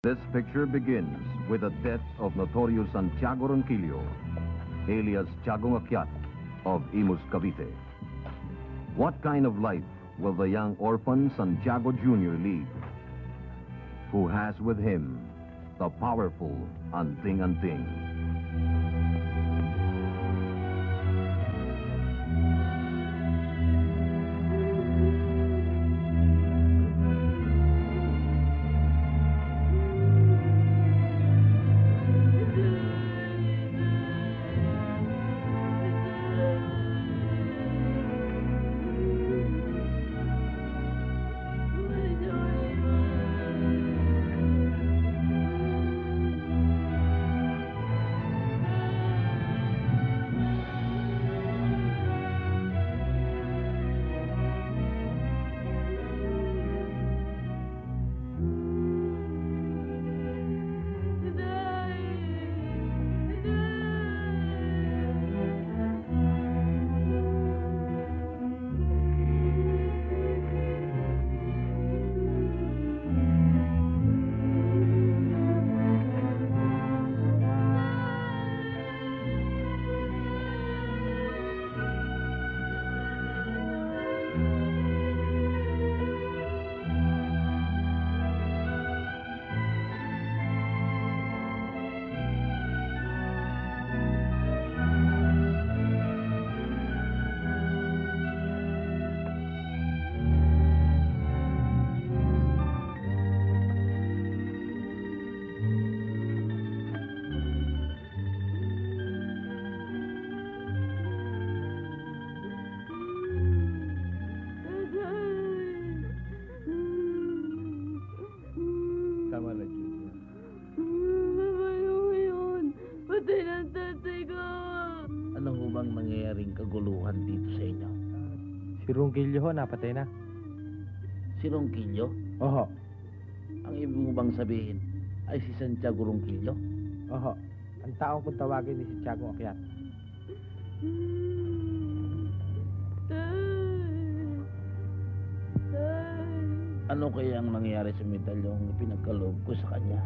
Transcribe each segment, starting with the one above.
This picture begins with the death of notorious Santiago Ronquillo, alias Tiagong Akyat of Imus, Cavite. What kind of life will the young orphan Santiago Jr. lead? Who has with him the powerful Anting Anting? Ano ho bang nangyayaring kaguluhan dito sa inyo? Si Ronquillo ho, napatay na. Si Ronquillo? Oho. Ang ibig mo bang sabihin ay si Santiago Ronquillo? Oho. Ang taong kung tawagin ni si Tiagong Akyat. Ano kaya ang nangyari sa medalyong pinagkaloob ko sa kanya?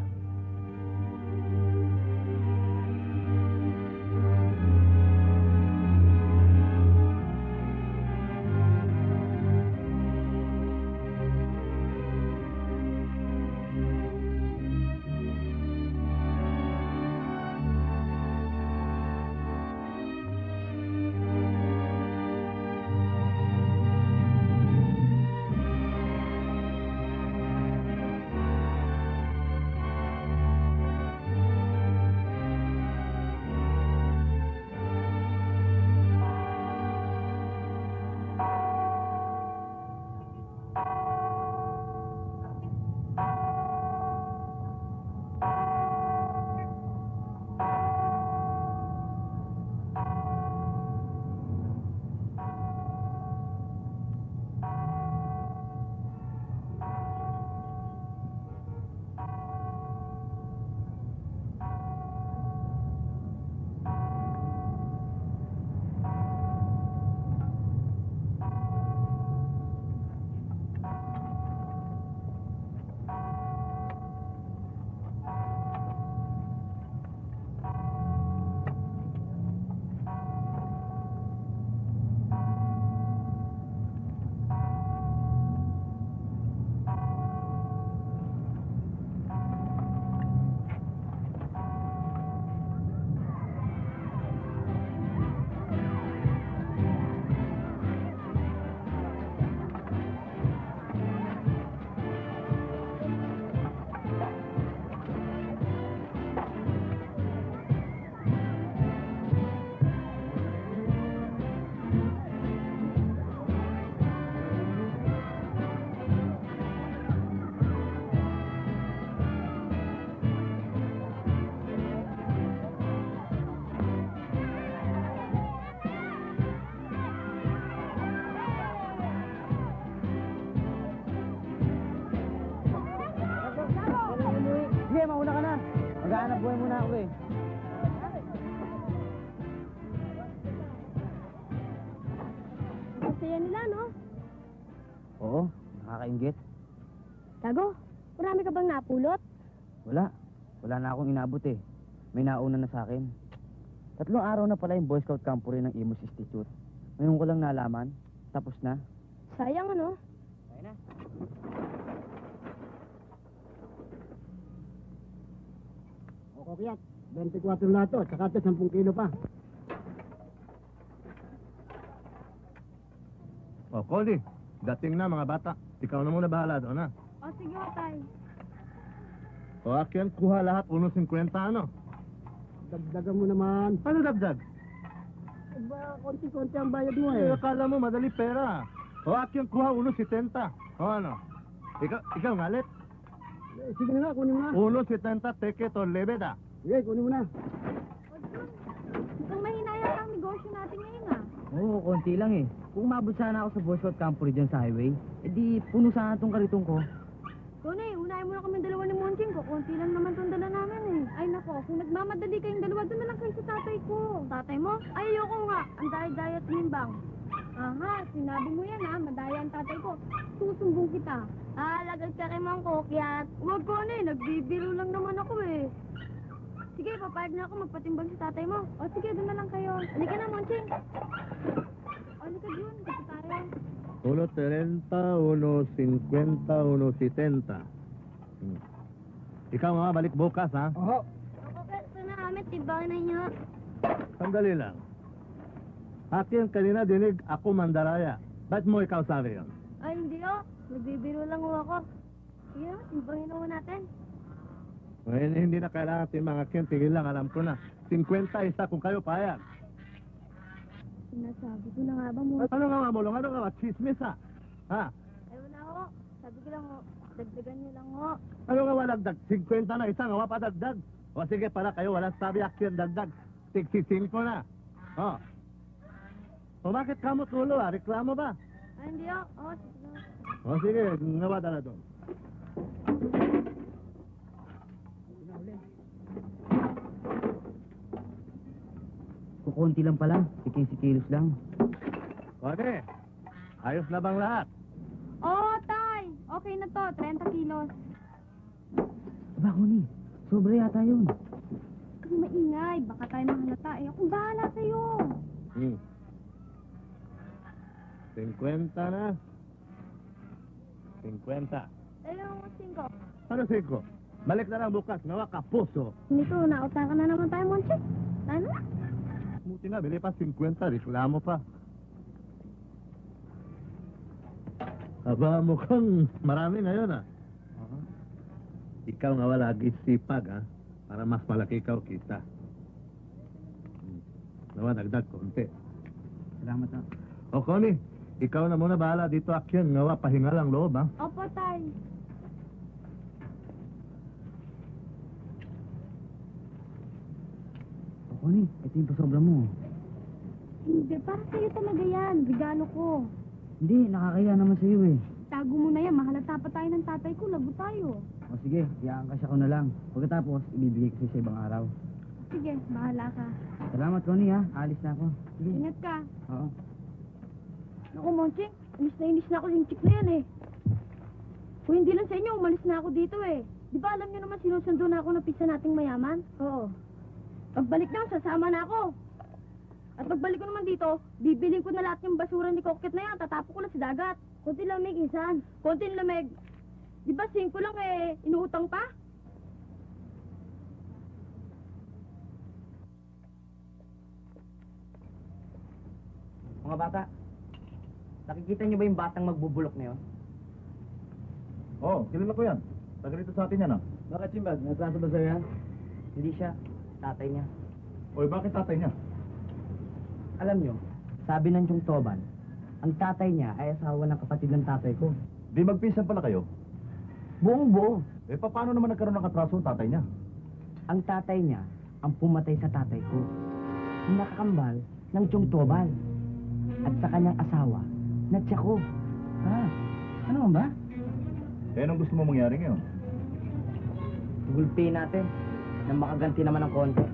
Sige, mauna ka na. Maghahanap buhay muna ako eh. Masaya nila, no? Oo, nakakaingit. Tago, marami ka bang napulot? Wala. Wala na akong inabot eh. May nauna na sa akin. 3 araw na pala yung Boy Scout camp rin ng Imus Institute. Ngayon ko lang nalaman. Tapos na. Sayang ano? Kaya na. O Kokyat, 24 na ito, tsaka ito 10 kilo pa. O, Cody, dating na mga bata. Ikaw na muna bahala doon, ha? O sige, tay. O, akin, kuha lahat, 1.50, ano? Dagdagan mo naman. Ano dagdag? Ba, konti-konti ang bayad mo Eh, eh. akala mo, madali pera. O, akin, kuha 1.70. O, ano? Ikaw ngalit? Sige na nga, kunin mo na. 1.70, teke to lebeda. Sige, kunin mo na. O Jun, mukhang mahinayang ang negosyo natin ngayon ah. Oo, konti lang eh. Kung umabot sana ako sa Boy Scout camp rin dyan sa highway, edi puno sana tong karitong ko. Tony, unahin mo na kami dalawa ni Monching ko. Konti lang naman itong dala namin eh. Ay nako, kung nagmamadali kayong dalawa, doon na lang kayo sa tatay ko. Tatay mo? Ay, ayoko nga. Ang daya-daya at nimbang. Aha, sinabi mo yan ha. Madaya ang tatay ko. Susumbong kita. Lagad ka kay Mang Kokyat. Huwag ko na eh. Nagbibiro lang naman ako eh. Sige, papayag na ako magpatimbang sa tatay mo. O sige, doon na lang kayo. Halika na, Monching. Halika, Jun. Kasi tayo. 1.30, 1.50, 1.70. Ikaw nga, balik bukas, ha? Oho. Ako, pwesto na kami. Timbangin na niyo. Sandali lang. Akin, kanina dinig, ako mandaraya. Ba't mo ikaw sabi yun? Ay, hindi oh. Nagbibiro lang ho ako. Sige na, timbangin na ho natin. Well, hindi na kailangan timbang akin, tigil lang, alam ko na. 50 isa kung kayo payag. Sinasabi ko na nga ba mo? Ano nga mamulong? Ano nga? Chismis, ha? Ha? Ayaw na ho. Sabi ko lang ho. Dagdagan niyo lang ho. Ano nga walagdag? 50 na isa, nga pa dagdag. O sige, para kayo, walang sabi akin dagdag. 65 na. O. O bakit ka mo tulo, ha? Reklamo ba? Ay, hindi ho. Oh, sige na. O sige, nawada na doon. Kukunti lang pala. 15 kilos lang. Okay. Ayos na bang lahat? Oh, tay! Okay na to. 30 kilos. Aba, Kuni. Sobra yata yun. Kung maingay, baka tayo mahalata. Eh, akong bahala sa'yo. 50 na. 50. Tayo mo 5. Ano 5? Balik na lang bukas, nawa ka puso. Nito, nautakan na naman tayo, Monchik. Tayo na lang. Buti nga, bili pa 50, reklamo pa. Aba, mukhang marami ngayon, ah. Ikaw nga wala sipag, ha? Para mas malaki ikaw kita. Nawa, nagdag konti. Salamat na. O, Connie, ikaw na muna bahala dito, akin. Nawa, pahinga lang loob, ha? Opo, tay. O, Kuni, ito yung pasobra mo. Hindi, para sa'yo talaga yan. Regalo ko. Hindi, nakakaya naman sa'yo eh. Tago mo na yan. Mahalata pa tayo ng tatay ko. Lago tayo. O sige, iangkas ako na lang. Pagkatapos, ibibigay ko sa'yo sa ibang araw. Sige, bahala ka. Salamat, Connie, ha. Alis na ako. Sige. Ingat ka. Oo. Naku, Monching. Inis na ako yung chick na yan eh. Kung hindi lang sa inyo, umalis na ako dito eh. Di ba alam niyo naman sinusundo na ako ng pizza nating mayaman? Oo. Pagbalik na, sasama na ako. At pagbalik ko naman dito, bibiling ko na lahat yung basura ni Kokit na yan. Tatapo ko na sa dagat. Kunti lamig, insan. Kunti lamig. Di ba 5 lang eh, inuutang pa? Mga bata, nakikita niyo ba yung batang magbubulok na yun? Oh, kilala ko yan. Taga rito sa atin yan, ah. Bakit, Simbag? Nagkaso ba sa'yo yan? Hindi siya. Tatay niya. Oy, bakit tatay niya? Alam niyo, sabi ng Tiyong Toban, ang tatay niya ay asawa ng kapatid ng tatay ko. Di magpinsan pala kayo? Buong buo. Eh, paano naman nagkaroon ng katraso ang tatay niya? Ang tatay niya ang pumatay sa tatay ko. Yung nakakambal ng Tiyong Toban. At sa kanyang asawa, na Tiyako. Ha? Ano ba? Eh, anong gusto mo mangyari ngayon? Gulpiin natin na makaganti naman ng konti.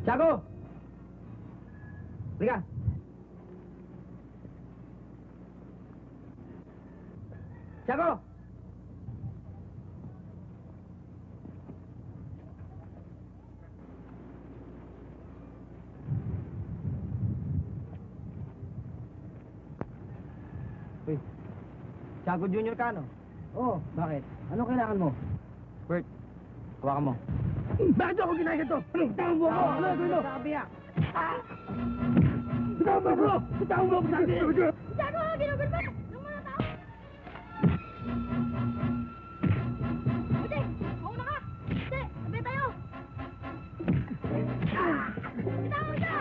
Tiago! Liga! Tiago! Tiago Junior ka, no? Oo, bakit? Ano kailangan mo? Bert, hawakan mo. Bakit ako ginaya ito? Anong tawag mo ako? Ano gawin mo? Kabiyak! Bitawan mo ako! Bitawan mo ako sa akin! Tiago, ginugol pa! Nung mga tao! Ate, mauna ka! Ate, sabay tayo! Bitawan mo siya!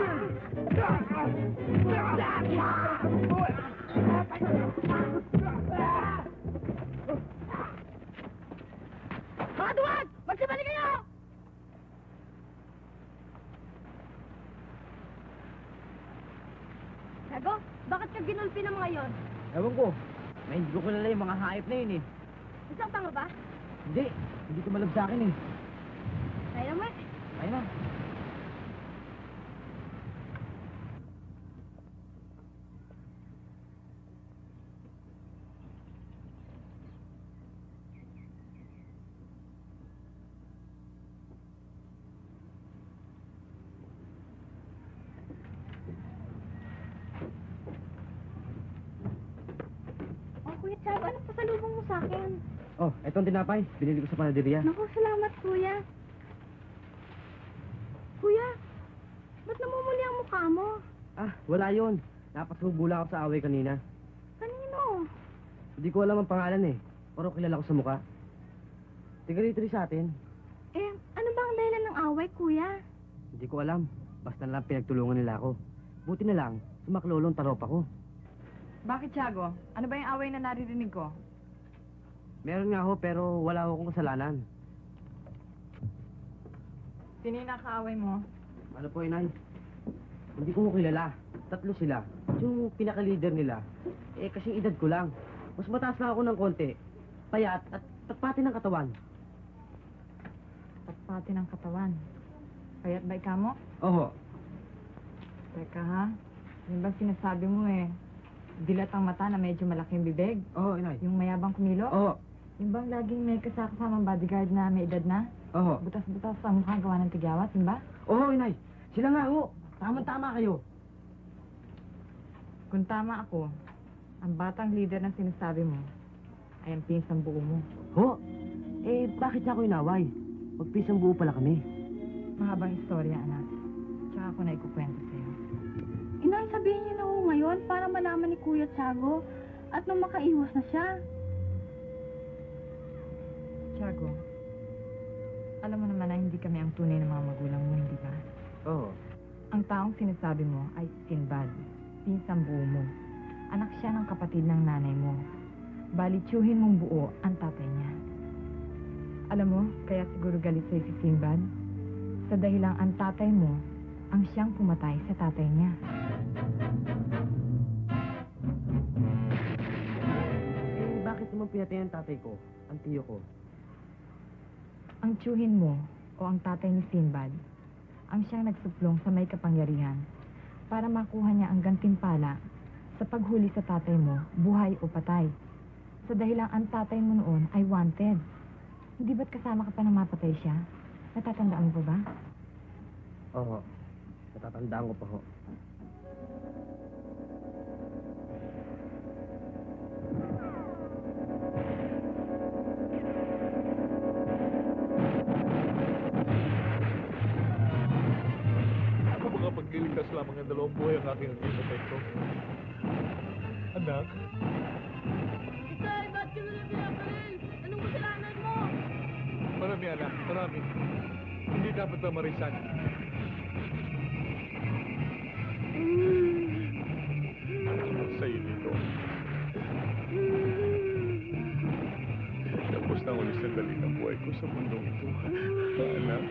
Mga duwag! Magsibali kayo! Tiago, bakit ka ginulpi ng mga yon? Ewan ko. May hindi ko kilala yung mga hayop na yun eh. Isang tanga ba? Hindi ko malab sa akin eh. Kaya mo eh. Ayun na. Oh, Kuya Tiago, anong pasalubong mo sa akin? Oh, etong tinapay. Binili ko sa panaderia. Naku, salamat, Kuya. Kuya, ba't namumuli ang mukha mo? Ah, wala yun. Napasubo lang ako sa away kanina. Kanino? Hindi ko alam ang pangalan eh. Pero kilala ko sa mukha. Tiga rito rin sa atin. Eh, ano ba ang dahilan ng away, Kuya? Hindi ko alam. Basta na lang pinagtulungan nila ako. Buti na lang, sumaklolong taropa ko. Bakit, Tiago? Ano ba yung away na naririnig ko? Meron nga ho, pero wala ho akong kasalanan. Sino yung nakaaway mo? Ano po, inay? Hindi ko ho kilala. 3 sila. Yung pinaka-leader nila, eh kasing edad ko lang. Mas mataas lang ako ng konti. Payat at tatpati ng katawan. Patpati ng katawan. Payat ba ikaw mo? Oho. Teka ha? Yung bang sinasabi mo eh? Dilat ang mata na medyo malaking bibig? Oho, inay. Yung mayabang kumilo? Oho. Yung bang laging may kasamang bodyguard na may edad na? Oho. Butas-butas ang mukha gawa ng tigyawat, yun ba? Oho, inay. Sila nga ho. Tama-tama kayo. Kung tama ako, ang batang leader na sinasabi mo ay ang pinsang buo mo. Ho? Eh, bakit niya ako inaway? Magpisang buo pala kami. Mahabang istorya, anak. Tsaka ako na ikukwento sa'yo. Inay, sabihin niyo na ho ngayon para malaman ni Kuya Tiago at nung makaiwas na siya. Tiago, alam mo naman na hindi kami ang tunay ng mga magulang mo, hindi ba? Oo. Ang taong sinasabi mo ay Sinbad, pinsang buo mo. Anak siya ng kapatid ng nanay mo. Balitsuhin mong buo ang tatay niya. Alam mo, kaya siguro galit sa'yo si Sinbad? Sa dahilang ang tatay mo ang siyang pumatay sa tatay niya. Eh, bakit naman pinatay ang tatay ko? Ang tiyo ko? Ang tiyuhin mo o ang tatay ni Sinbad ang siyang nagsuplong sa may kapangyarihan para makuha niya ang gantimpala sa paghuli sa tatay mo, buhay o patay. Sa dahilang ang tatay mo noon ay wanted. Hindi ba't kasama ka pa nang mapatay siya? Natatandaan mo pa ba? Oo. Natatandaan ko pa ho. Ako makapagligtas lamang ng 2 buhay ang aking protekto. Anak, Itay, ba't ka nila pinaparil? Anong kasalanan mo? marami anak, marami. Hindi dapat na marisan. Sa iyo dito. Tapos na ulit sandali ng buhay ko sa mundong ito. Anak.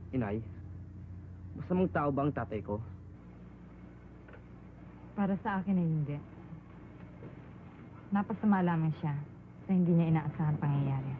Inay, masamang tao ba ang tatay ko? Para sa akin ay hindi. Napasama lamang siya sa hindi niya inaasahan pangyayari.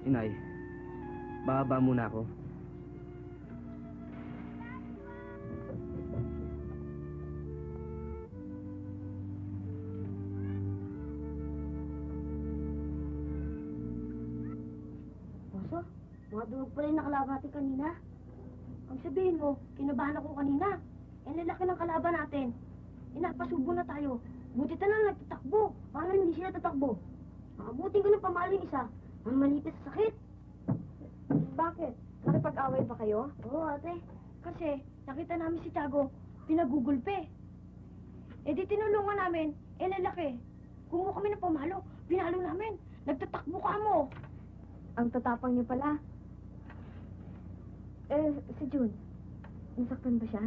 Inay, bababa muna ako. Boso, mga duwag pala yung nakalaban natin kanina. Ang sabihin mo, kinabahan ako kanina. Eh, lalaki ng kalaban natin. Inapasubo na tayo. Buti na lang nagtatakbo. Paano hindi sila tatakbo? Makabuting ko ng pamaling isa. Ang manipis sa sakit. Bakit? Nakipag-away ba kayo? Oo, ate. Kasi, nakita namin si Tiago, pinagugulpe. Eh, di tinulungan namin. Eh, lalaki. Kumuha kami ng pamalo. Pinalo namin. Nagtatakbo ka mo. Ang tatapang niyo pala. Eh, si June, nasaktan ba siya?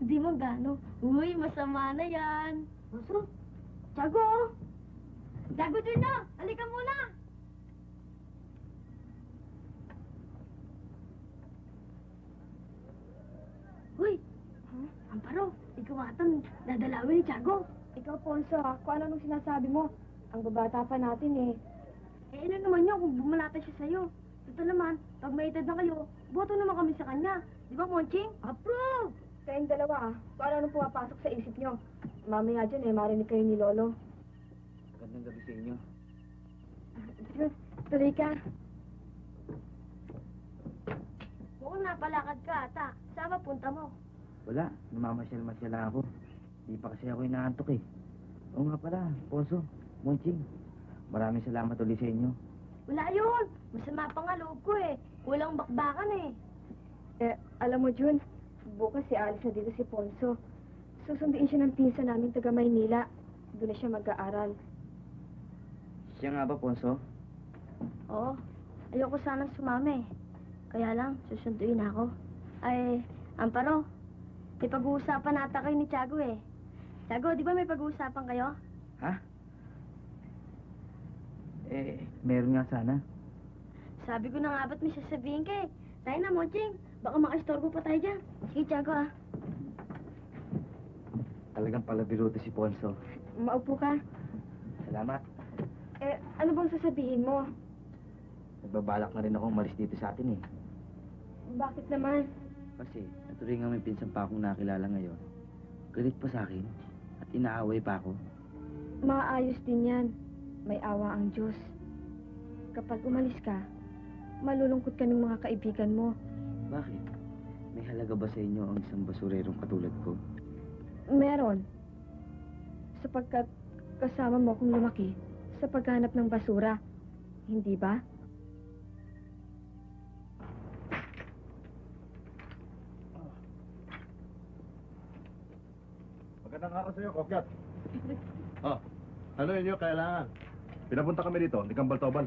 Hindi mo gano. Uy, masama na yan. Maso? Tiago! Tiago din na! Halika muna! Uy! Amparo, ikaw atang dadalawin ni Tiago. Ikaw, Ponso, kung ano nung sinasabi mo. Ang babata pa natin eh. Eh, ano naman yun kung bumalata siya sa'yo? Ito naman, pag may edad na kayo, boto naman kami sa kanya. Di ba, Monching? Approve! Kayong dalawa kung ano nung pumapasok sa isip nyo. Mamaya dyan eh, marinig kayo ni Lolo. Gandang gabi sa inyo. June, tuloy ka. Mukhang napalakad ka, ata. Saan ba punta mo? Wala, namamasyal-masyal lang ako. Di pa kasi ako inaantok eh. Oo nga pala, Ponso, Monching. Maraming salamat ulit sa inyo. Wala yun! Masama pa nga loob ko eh. Walang bakbakan eh. Eh, alam mo, June, bukas si Alice na dito si Ponso. Susunduin siya ng pinsa namin taga Maynila. Doon na siya mag-aaral. Siya nga ba, Ponso? Oo. Ayoko sanang sumama eh. Kaya lang, susunduin ako. Ay, Amparo, may pag-uusapan nata kayo ni Tiago eh. Tiago, di ba may pag-uusapan kayo? Ha? Eh, meron nga sana. Sabi ko na nga ba't may sasabihin ka eh. Tayo na, Monching. Baka makaistorbo pa tayo dyan. Sige, Tiago ah. Talagang palabiruto si Ponso. Maupo ka. Salamat. Eh, ano bang sasabihin mo? Nagbabalak na rin akong umalis dito sa atin eh. Bakit naman? Kasi, naturingan may pinsan pa akong nakilala ngayon. Galit pa sa akin at inaaway pa ako. Maayos din yan. May awa ang Diyos. Kapag umalis ka, malulungkot kaming mga kaibigan mo. Bakit? May halaga ba sa inyo ang isang basurerong katulad ko? Meron. Sapagkat kasama mo akong lumaki sa paghanap ng basura. Hindi ba? Magandang araw sa'yo, Kokyat. Oh, ano inyo kailangan? Pinapunta kami dito, ni Kambal-Tobal.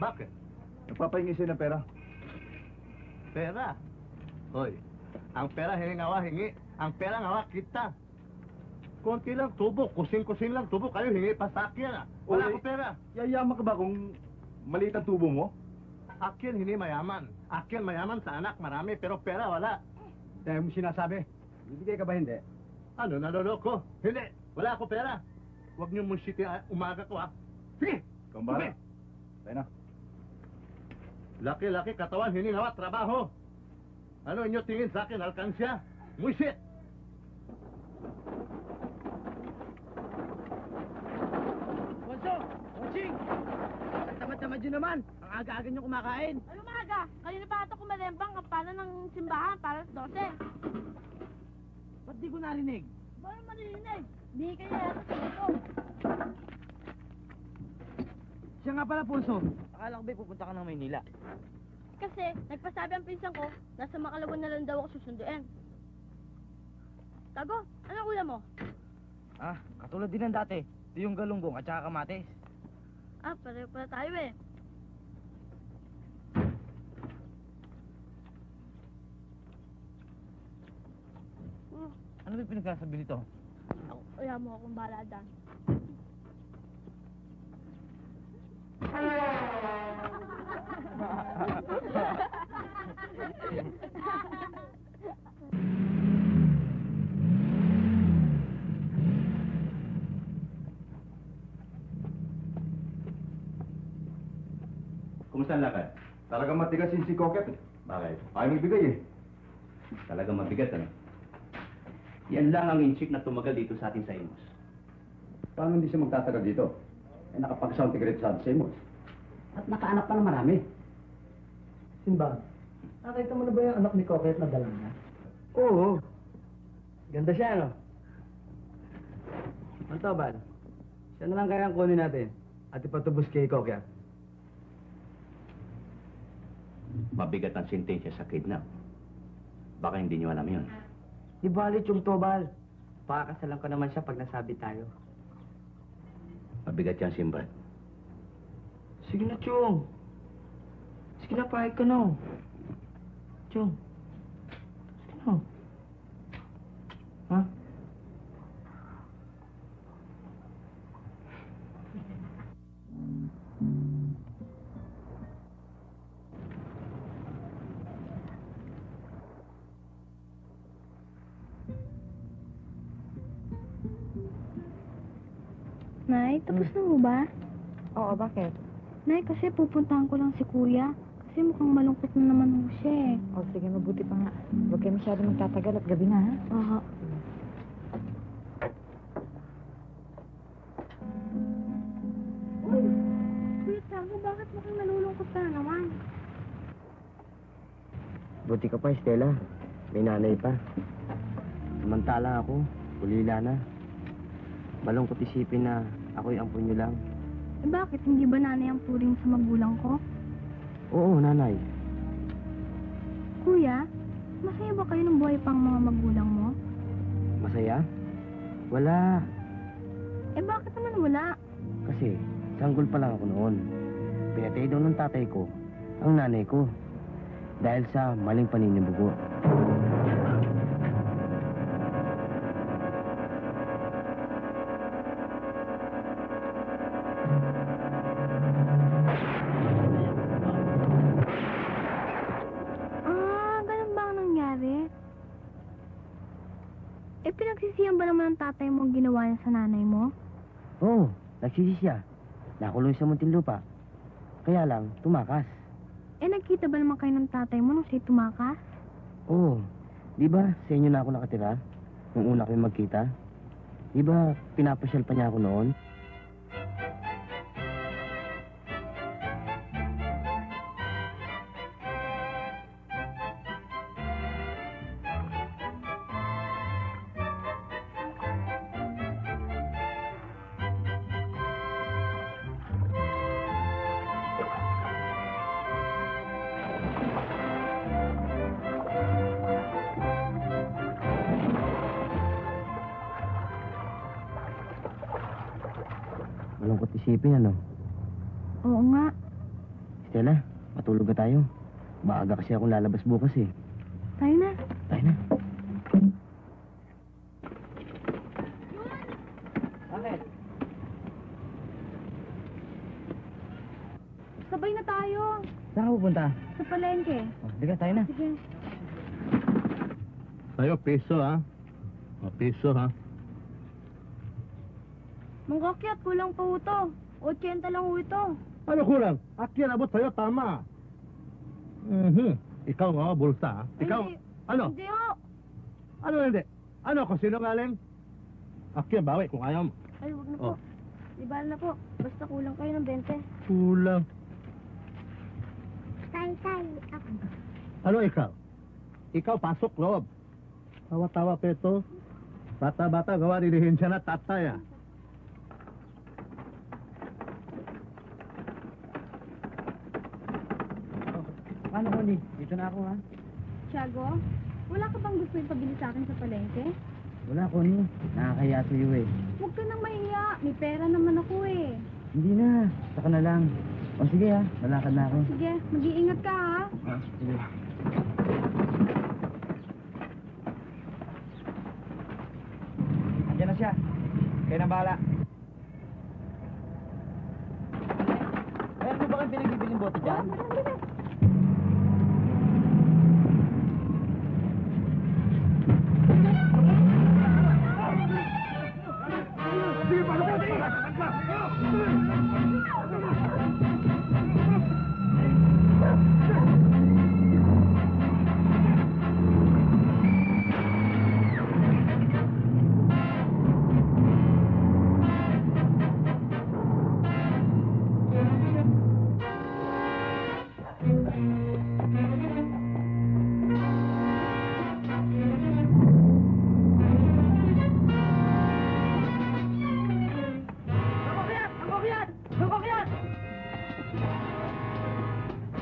Bakit? Nagpapahingi siya ng pera. Pera? Hoy, ang pera hingi. Ang pera ngawa kita. Konti lang tubo, kusing-kusing lang tubo. Kayo hingi pa sa akin ah. Wala Oy. ko pera. Yayaman ka ba kung maliit ang tubo mo? Akin hindi mayaman. Akin mayaman sa anak marami, pero pera wala. Dahil mo sinasabi, bibigay ka ba hindi? Ano, naloloko? Hindi, wala ako pera. Huwag niyo mong siti umaga ko ah. Sige, Kambala. Tayo na. laki-laki katawan, hiningawa, trabaho. Ano inyo tingin sa akin, alkansya? Buisit! Bonso! Bonching! Ang tamad-tamad yun naman. Ang aga-aga nyo kumakain. Ano maaga? Kanina pa ata kumalembang ang pala ng simbahan para sa 12. Ba't di ko narinig? Ba't marinig? Di kaya yata sa ito. Siya nga pala, Ponso. Akala ko ba pupunta ka ng Maynila? Kasi nagpasabi ang pinsan ko, nasa Makalawan na lang daw ako susunduin. Tago, anong ulam mo? Ah, katulad din ng dati. Ito yung galunggong at saka kamatis. Ah, pareho pala tayo eh. Ano ba yung pinagkasabi nito? Ako, kaya mo akong bahala dyan. Kumusta ang lakad? Talagang matigas si Kokep eh. Bakit? Ayaw magbigay eh. Talagang mabigat ano? Yan lang ang inchik na tumagal dito sa atin sa Imus. Paano hindi siya magtatagal dito? Eh nakapag-sound tigret sa Imus. At nakaanak pa na marami. Simba, nakita mo na ba yung anak ni Coquette na dala niya? Oo. Ganda siya, ano? Ang tobal, siya na lang kaya ang kunin natin at ipatubos kay Coquette. Mabigat ang sentensya sa kidnap. Baka hindi niyo alam yun. Di balit yung tobal. Pakakasalan ko naman siya pag nasabi tayo. Mabigat yan, Simbad. Sige na, Chong. Sige na, pahig ka na. Chong. Sige na. Ha? Nay, tapos na mo ba? Oo, bakit? Nay, kasi pupuntahan ko lang si Kuya. Kasi mukhang malungkot na naman ho siya eh. O sige, mabuti pa nga. Huwag kayo masyado magtatagal at gabi na, ha? Aha. Uy, Kuya Tiago, bakit mukhang nalulungkot ka na naman? Buti ka pa, Estela. May nanay pa. Samantala ako, ulila na. Malungkot isipin na ako'y ampun niyo lang. Eh bakit? Hindi ba nanay ang puring sa magulang ko? Oo, nanay. Kuya, masaya ba kayo ng buhay pang mga magulang mo? Masaya? Wala. Eh bakit naman wala? Kasi, sanggol pa lang ako noon. Pinatay daw ng tatay ko, ang nanay ko. Dahil sa maling paninibugo. Eh, pinagsisihan ba naman ng tatay mo ang ginawa niya sa nanay mo? Oo, nagsisi siya. Nakulong sa Muntinlupa. Kaya lang, tumakas. Eh, nagkita ba naman kayo ng tatay mo nung siya'y tumakas? Oo. Di ba sa inyo na ako nakatira? Nung una kami magkita? Di ba pinapasyal pa niya ako noon? Malungkot isipin, ano? Oo nga. Stella, matulog na tayo. Maaga kasi akong lalabas bukas eh. Tayo na. Tayo na. Bakit? Sabay na tayo. Saan ka pupunta? Sa palengke. Oh, diga, tayo na. Sige. Sa'yo, piso ha? O, piso ha? Mangkokyat, kulang pa ho to. 80 lang ho ito. Ano kulang? Akyan, abot sa'yo, tama. Ikaw nga, bulsa ha? Ikaw, Hindi. ano? Hindi ho. Ano hindi? Ano kung sinungaling? Akyat, bawi kung ayaw mo. Ay, wag na po. Oh. Ibal na po. Basta kulang kayo ng 20. Kulang. Tay, ako. Ano ikaw? Ikaw pasok loob. Tawa-tawa pa ito. Bata-bata gawa dilihin siya na tatay ah. Paano, Connie? Dito na ako, ha? Tiago, wala ka bang gusto ipabili sa akin sa palengke? Wala, Connie. Nakakaya sa'yo, eh. Huwag ka nang mahiya. May pera naman ako eh. Hindi na. Saka na lang. O, sige, ha? Lalakad na ako. Sige, mag-iingat ka ha. Sige. Andiyan na siya. Kayo na bahala. Meron mo ba kayong pinagbibiling bote dyan?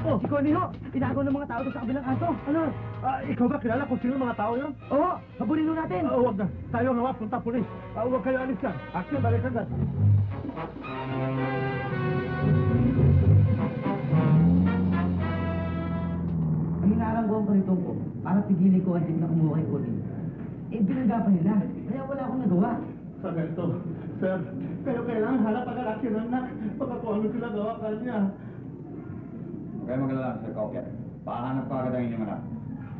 Oh, Si Connie, ho! Tinagaw ng mga tao doon sa kabilang aso. ano? Ikaw ba kilala kung sino mga tao yun? Oo! Habulin ho natin! Huwag na. Tayo nga punta pulis. Huwag kayo alis ka. Action, balik agad. Ang inaarangguan ko nito po, para pigilin ko ang jeep na kumuha kay Connie. Eh, binangga pa nila. Kaya wala akong nagawa. Sa ganito, sir, kayo kailangan hanap agad action anak. Baka kung ano sila gawa ka niya. Huwag kayo magalala, Sir Cocker. Pahanap pa agad ang inyong anak.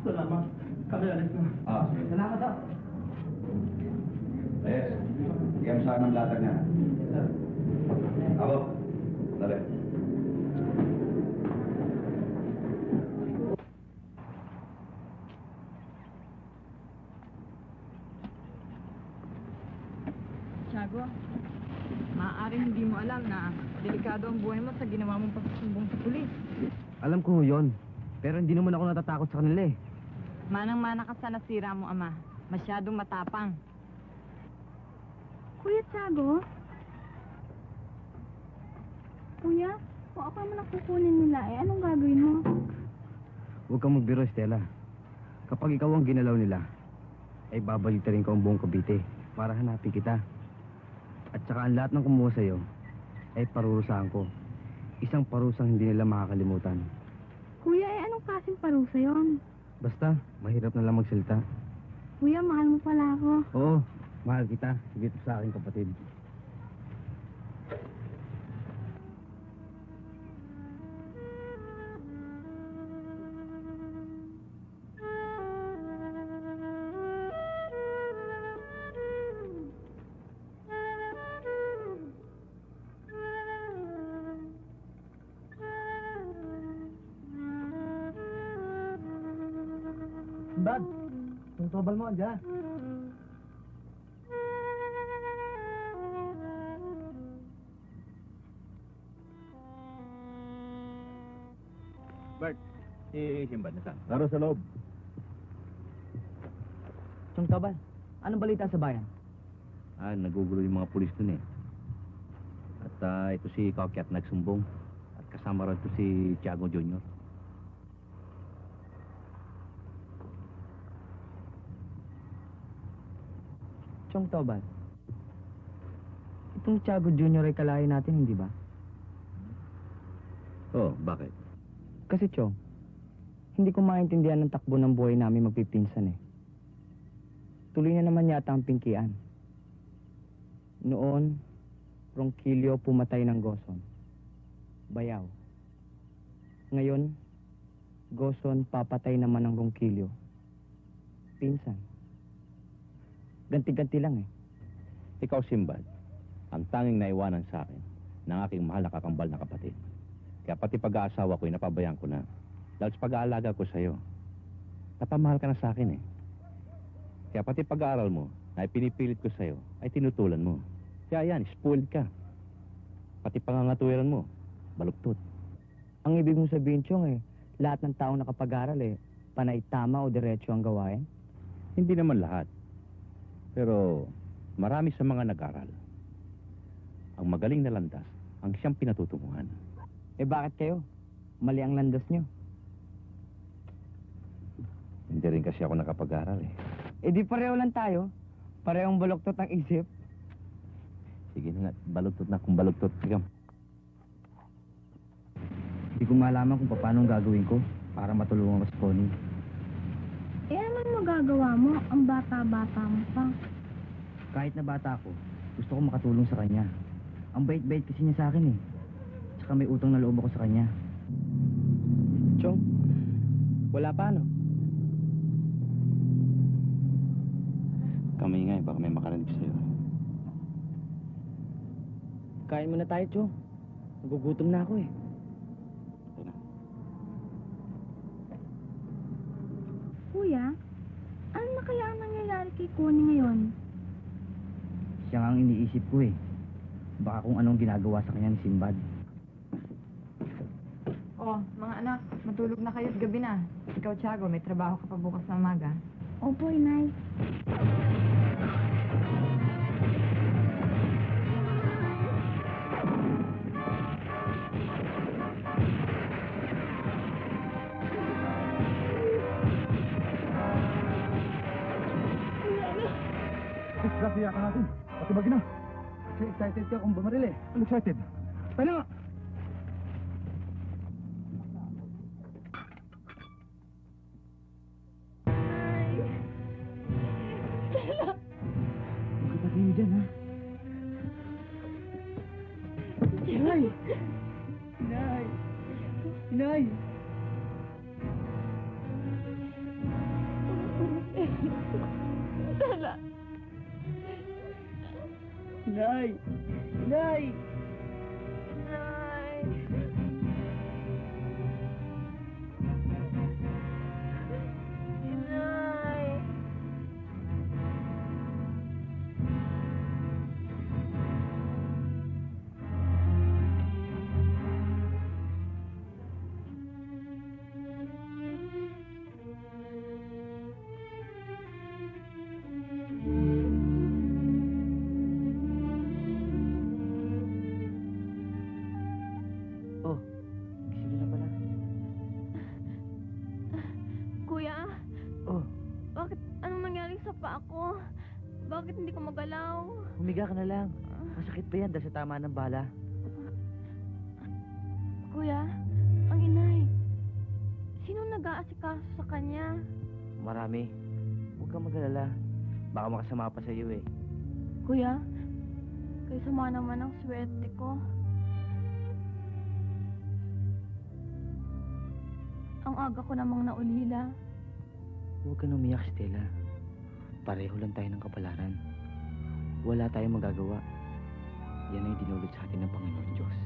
Salamat. Kami alis na. Sige. Salamat, ho! Yes. Bigyan mo sa akin ng latag niya. Ako. Dali. Tiago, maaaring hindi mo alam na delikado ang buhay mo sa ginawa mong pagsusumbong sa pulis. Alam ko ho yun. Pero hindi naman ako natatakot sa kanila, eh. Manang-mana ka sa nasira mo, Ama. Masyadong matapang. Kuya Tiago? Kuya, kung ako naman ang kukunin nila, eh anong gagawin mo? Huwag kang magbiro, Stella. Kapag ikaw ang ginalaw nila, ay babalik rin ko ang buong Cavite para hanapin kita. At saka ang lahat ng kumuha sa'yo, ay parurusahan ko. Isang parusang hindi nila makakalimutan. Kuya, eh anong klaseng parusa yon? Basta, mahirap na lang magsalita. Kuya, mahal mo pala ako. Oo, mahal kita. Sige sa akin, kapatid. Bad, yung tobal mo, andyan. Bert, si Simbad na saan? Laro sa loob. Yung tobal, anong balita sa bayan? Nagugulo yung mga pulis dun eh. At ito si Cocket nagsumbong. At kasama rin ito si Tiago Jr. Chong Tobal. Itong Tiago Jr. ay kalahin natin, hindi ba? Oh, bakit? Kasi Chong, hindi ko maintindihan ng takbo ng buhay namin magpipinsan eh. Tuloy na naman yata ang pingkian. Noon, Ronquillo pumatay ng Goson. Bayaw. Ngayon, Goson papatay naman ng Ronquillo. Pinsan. Ganti-ganti lang eh. Ikaw, Simbad, ang tanging naiwanan sa akin ng aking mahal na kakambal na kapatid. Kaya pati pag-aasawa ko'y napabayaan ko na. Dahil sa pag-aalaga ko sa'yo, napamahal ka na sa akin eh. Kaya pati pag-aaral mo, na pinipilit ko sa'yo, ay tinutulan mo. Kaya yan, spoiled ka. Pati pangangatuwiran mo, baluktot. Ang ibig mong sabihin, Chong, lahat ng taong nakapag-aral, panay tama o diretso ang gawain? Hindi naman lahat. Pero marami sa mga nag-aral. Ang magaling na landas ang siyang pinatutunguhan. Bakit kayo? Mali ang landas nyo. Hindi rin kasi ako nakapag-aral Di pareho lang tayo. Parehong baluktot ang isip. Sige na nga, baluktot na kung baluktot. Sige. Hindi ko malaman kung paano ang gagawin ko para matulungan ko si Connie. Anong magagawa mo? Ang bata-bata mo pa. Kahit na bata ako, gusto ko makatulong sa kanya. Ang bait-bait kasi niya sa akin Tsaka may utang na loob ako sa kanya. Chong, wala pa no? Kami nga baka may makarinig sa'yo. Kain muna tayo, Chong. Nagugutom na ako Ayun na. Kuya, ano na kaya ang nangyayari kay Connie ngayon? Siya nga ang iniisip ko Baka kung anong ginagawa sa kanya ni Sinbad. Oh, mga anak, matulog na kayo't gabi na. Ikaw, Tiago, may trabaho ka pa bukas na umaga. Opo, Inay. Disgrasya ka natin. Patibagin na. Kasi excited ka kung bumaril Ano excited? Tayo nga! Huwag ka patingin dyan, ha? Inay! Inay! Inay! Inay! Inay! Oh, gising ka na pala. Kuya, Oh, bakit anong nangyari sa paa ko? Bakit hindi ko magalaw? humiga ka na lang. Masakit pa yan dahil sa tama ng bala. Kuya, ang inay. Sino nag-aasikaso sa kanya? Marami. Huwag kang mag-alala. Baka makasama pa sa iyo Kuya, kay sama naman ang swerte ko. Ang aga ko namang naulila. Huwag ka nang umiyak, Stella. Pareho lang tayo ng kapalaran. Wala tayong magagawa. Yan ay dinulot sa atin ng Panginoon Diyos.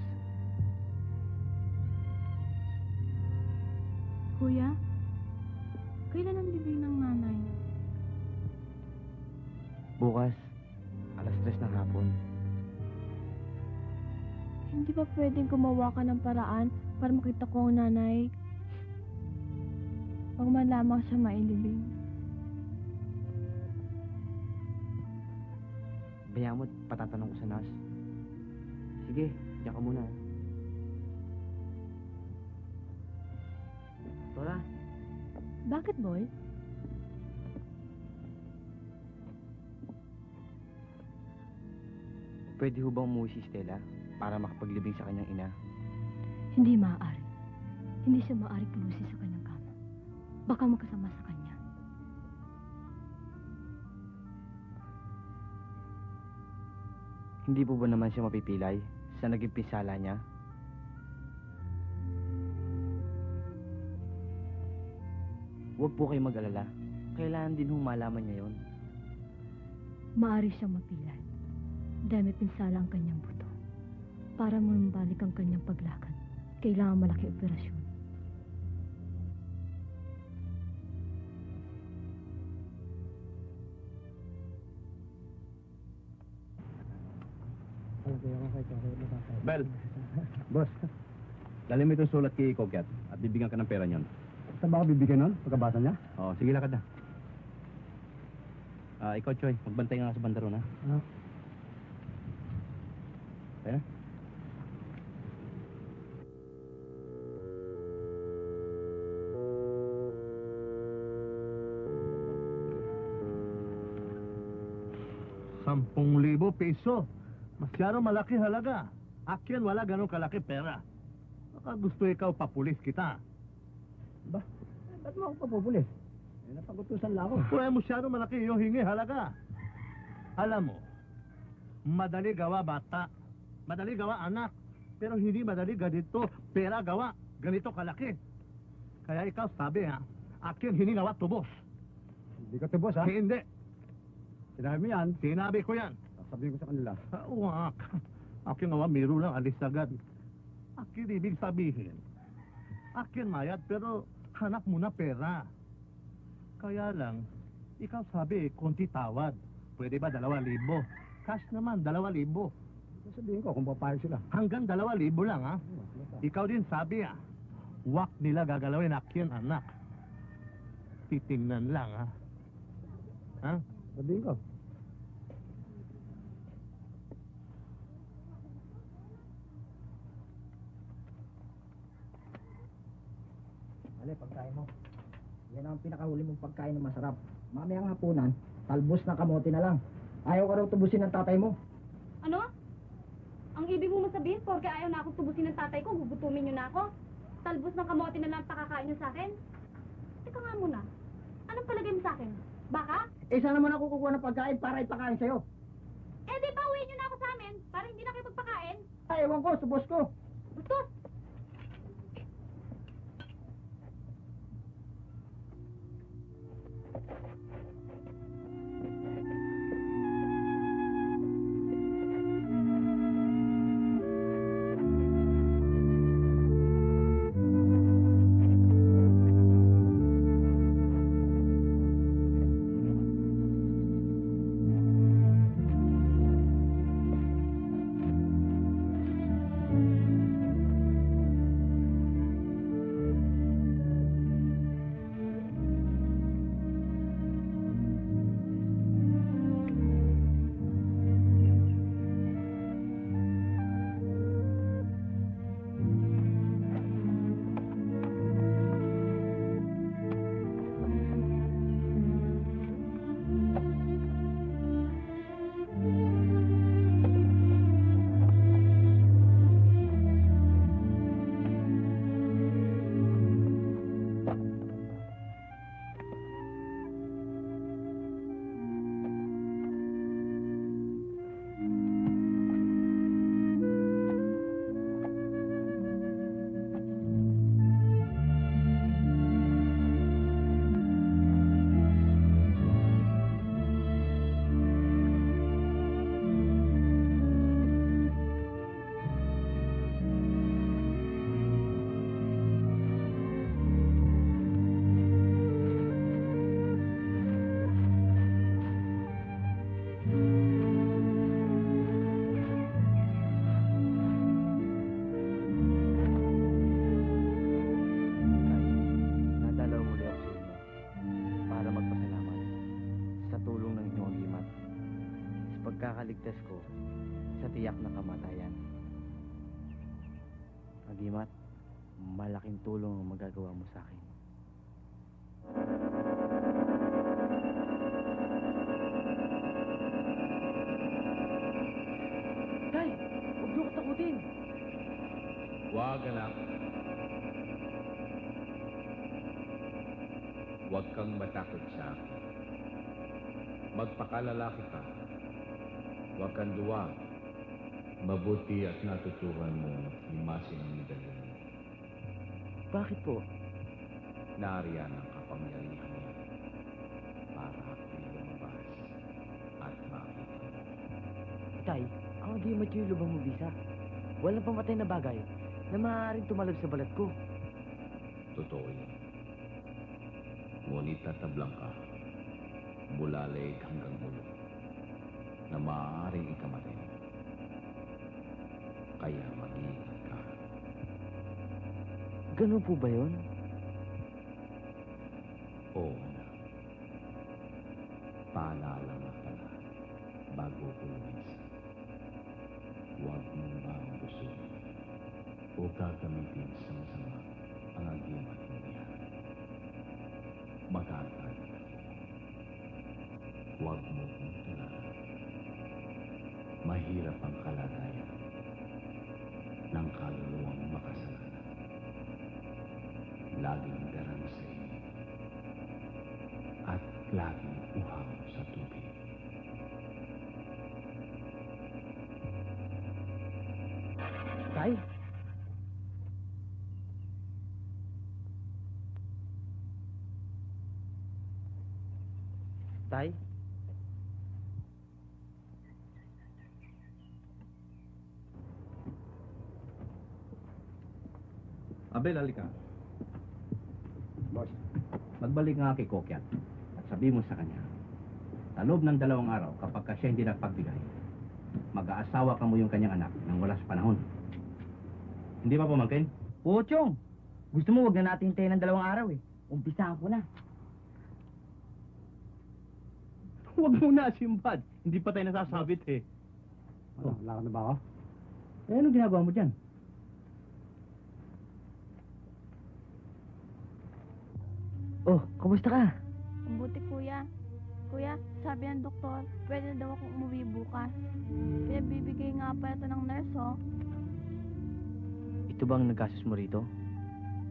Kuya, kailan ang libing ng nanay? Bukas, 3:00 ng hapon. Hindi ba pwedeng gumawa ka ng paraan para makita ko ang nanay? Huwag man lamang siya mailibing. Bayaan mo, patatanong ko sa nurse. Sige, diyan ka muna. Tora, Bakit, boy? pwede ho bang umuwi si Stella para makapaglibing sa kanyang ina? Hindi maaari. Hindi siya maaari tulusin sa kanyang kama. Baka magkasama sa kanya. Hindi po ba naman siya mapipilay sa naging pinsala niya? Huwag po kayo mag-alala. Kailangan din hong malaman niya yon. Maaari siyang mapilay. Dahil may pinsala ang kanyang buto. Para mambalik ang kanyang paglakad, kailangan malaki operasyon. Bel, boss, dali mo itong sulat kay Kokyat at bibigyan ka ng pera niyon. Saan ba ako bibigyan nun? Pagkabasa niya? Oo, sige lakad na. Ikaw, Choy, magbantay nga sa banda ron, ha? Kaya? ₱10,000. Masyado malaki halaga. Akin wala ganun kalaki pera. Baka gusto ikaw papulis kita. Ba? Ba't mo ako papupulis? Napagutusan lang ako. Kaya masyado malaki yung hingi halaga. Alam mo, madali gawa bata, madali gawa anak, pero hindi madali ganito pera gawa, ganito kalaki. Kaya ikaw sabi akin hiningawa tubos. Hindi ka tubos, ha? Hindi. Sinabi mo yan. Sinabi ko yan. Sabihin ko sa kanila. Uwak. Akin ngawa, miro lang, alis agad. Akin ibig sabihin. Akin mayat, pero hanap mo na pera. Kaya lang, ikaw sabi, konti tawad. Pwede ba 2,000? Cash naman, 2,000. Sabihin ko kung papayag sila. Hanggang 2,000 lang, ha? Ikaw din sabi, wak nila gagalawin akin, anak. Titingnan lang, ha? Ha? Sabihin ko. Ali, pagkain mo. Yan ang pinakahuli mong pagkain na masarap. Mamayang hapunan, talbos ng kamote na lang. Ayaw ka raw tubusin ng tatay mo. Ano? Ang ibig mo masabihin, porke ayaw na akong tubusin ng tatay ko, gugutumin niyo na ako? Talbos ng kamote na lang pakakain niyo sa akin? Teka nga muna, anong palagay mo sa akin? Baka? Eh, saan naman ako kukuha ng pagkain para ipakain sa'yo? Eh di pauwiin niyo na ako sa amin, para hindi na kayo magpakain. Ay, ewan ko, subos ko. Bastos! pagkakaligtas ko sa tiyak na kamatayan. Agimat, malaking tulong ang magagawa mo sa akin. Tay, huwag niyo ko takutin. Huwag, anak. Huwag kang matakot sa akin. Magpakalalaki ka. Huwag kang duwag. Mabuti at natutuhan mo limasin ang medalyon mo. Bakit po? Naariyan ang kapangyarihan niya para ako'y lumabas at makita mo. Tay, ang agimat yung lubang mo bisa. Walang pamatay na bagay na maaaring tumalab sa balat ko. Totoo yan. Ngunit tatablang ka, bulalig hanggang ulo, na maaaring ikamatay. Kaya mag-iingat ka. Ganun po ba yun? Oo, anak. Paalala nga pala, bago ko lumis. Huwag mong maambusuin o gagamitin sa masama ang agimat mo yan. Magagalit ako. Huwag mo kong tularan. Mahirap ang kalagayan ng kaluluwang makasalanan. Laging darang sa iyo at laging uhaw sa tubig. Tay? Tay? Abel, halika. Boss, magbalik nga kay Kokyat at sabi mo sa kanya, sa loob ng 2 araw, kapag ka siya hindi nagpagbigay, mag-aasawa ka mo yung kanyang anak nang wala sa panahon. Hindi ba pamangkin? Oo, Chong. Gusto mo wag na natin hintayin ng 2 araw eh. Umpisahan ko na. Huwag muna, Simbad. Hindi pa tayo nasasabit eh. Oh, lakad na ba ako? Eh, anong ginagawa mo dyan? Oh, kumusta ka? Mabuti, kuya. Kuya, sabi ng doktor, pwede daw akong umuwi bukas. Pinabibigay nga pa ito ng nurse, oh. Ito ba ang nagkasos mo rito?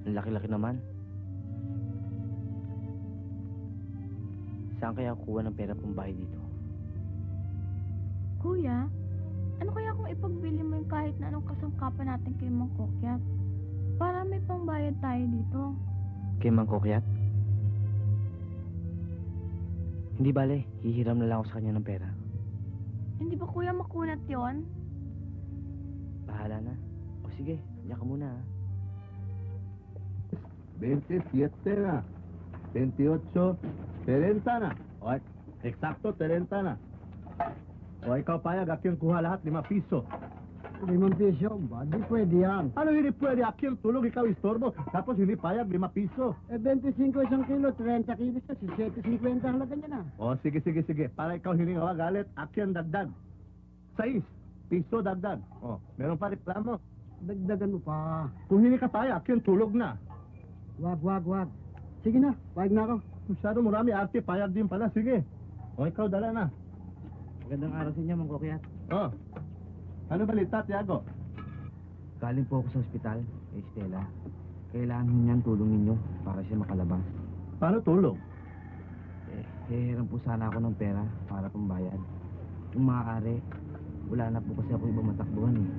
Ang laki-laki naman. Saan kaya kuha ng pera pambayad dito? Kuya, ano kaya kung ipagbili mo yung kahit na anong kasangkapan natin kay Mang Kokyat? Para may pangbayad tayo dito. Kay Mang Kokyat? Hindi bale, hihiram na lang ako sa kanya ng pera. Hindi ba kuya makunat yon? Bahala na. O sige, kanya ka muna ha. 27 na. 28, 30 na. O, eksakto, 30 na. O, ikaw payag, aking kuha lahat, 5 piso. 5 piso, ba? Di pwede yan. Ano hindi pwede? Aking tulog, ikaw istorbo. Tapos hindi payag, 5 piso. Eh, 25 isang kilo, 30 kilos na, 7.50 halaga niya na. O, sige. Para ikaw hindi nga galit, aking dagdag. 6 piso dagdag. O, meron pa reklamo. Dagdagan mo pa. Kung hindi ka payag, aking tulog na. Wag. Sige na, payag na ako. Masyado marami arte, payag din pala. Sige. O, ikaw dala na. Magandang araw sa inyo, Mang Kokyat. O, ano balita, Tiago? Galing po ako sa ospital, kay Stella. Kailangan niyan tulong ninyo para siya makalabas. Paano tulong? Hihiram po sana ako ng pera para pambayad. Kung maaari, wala na po kasi ako ibang matakbuhan eh.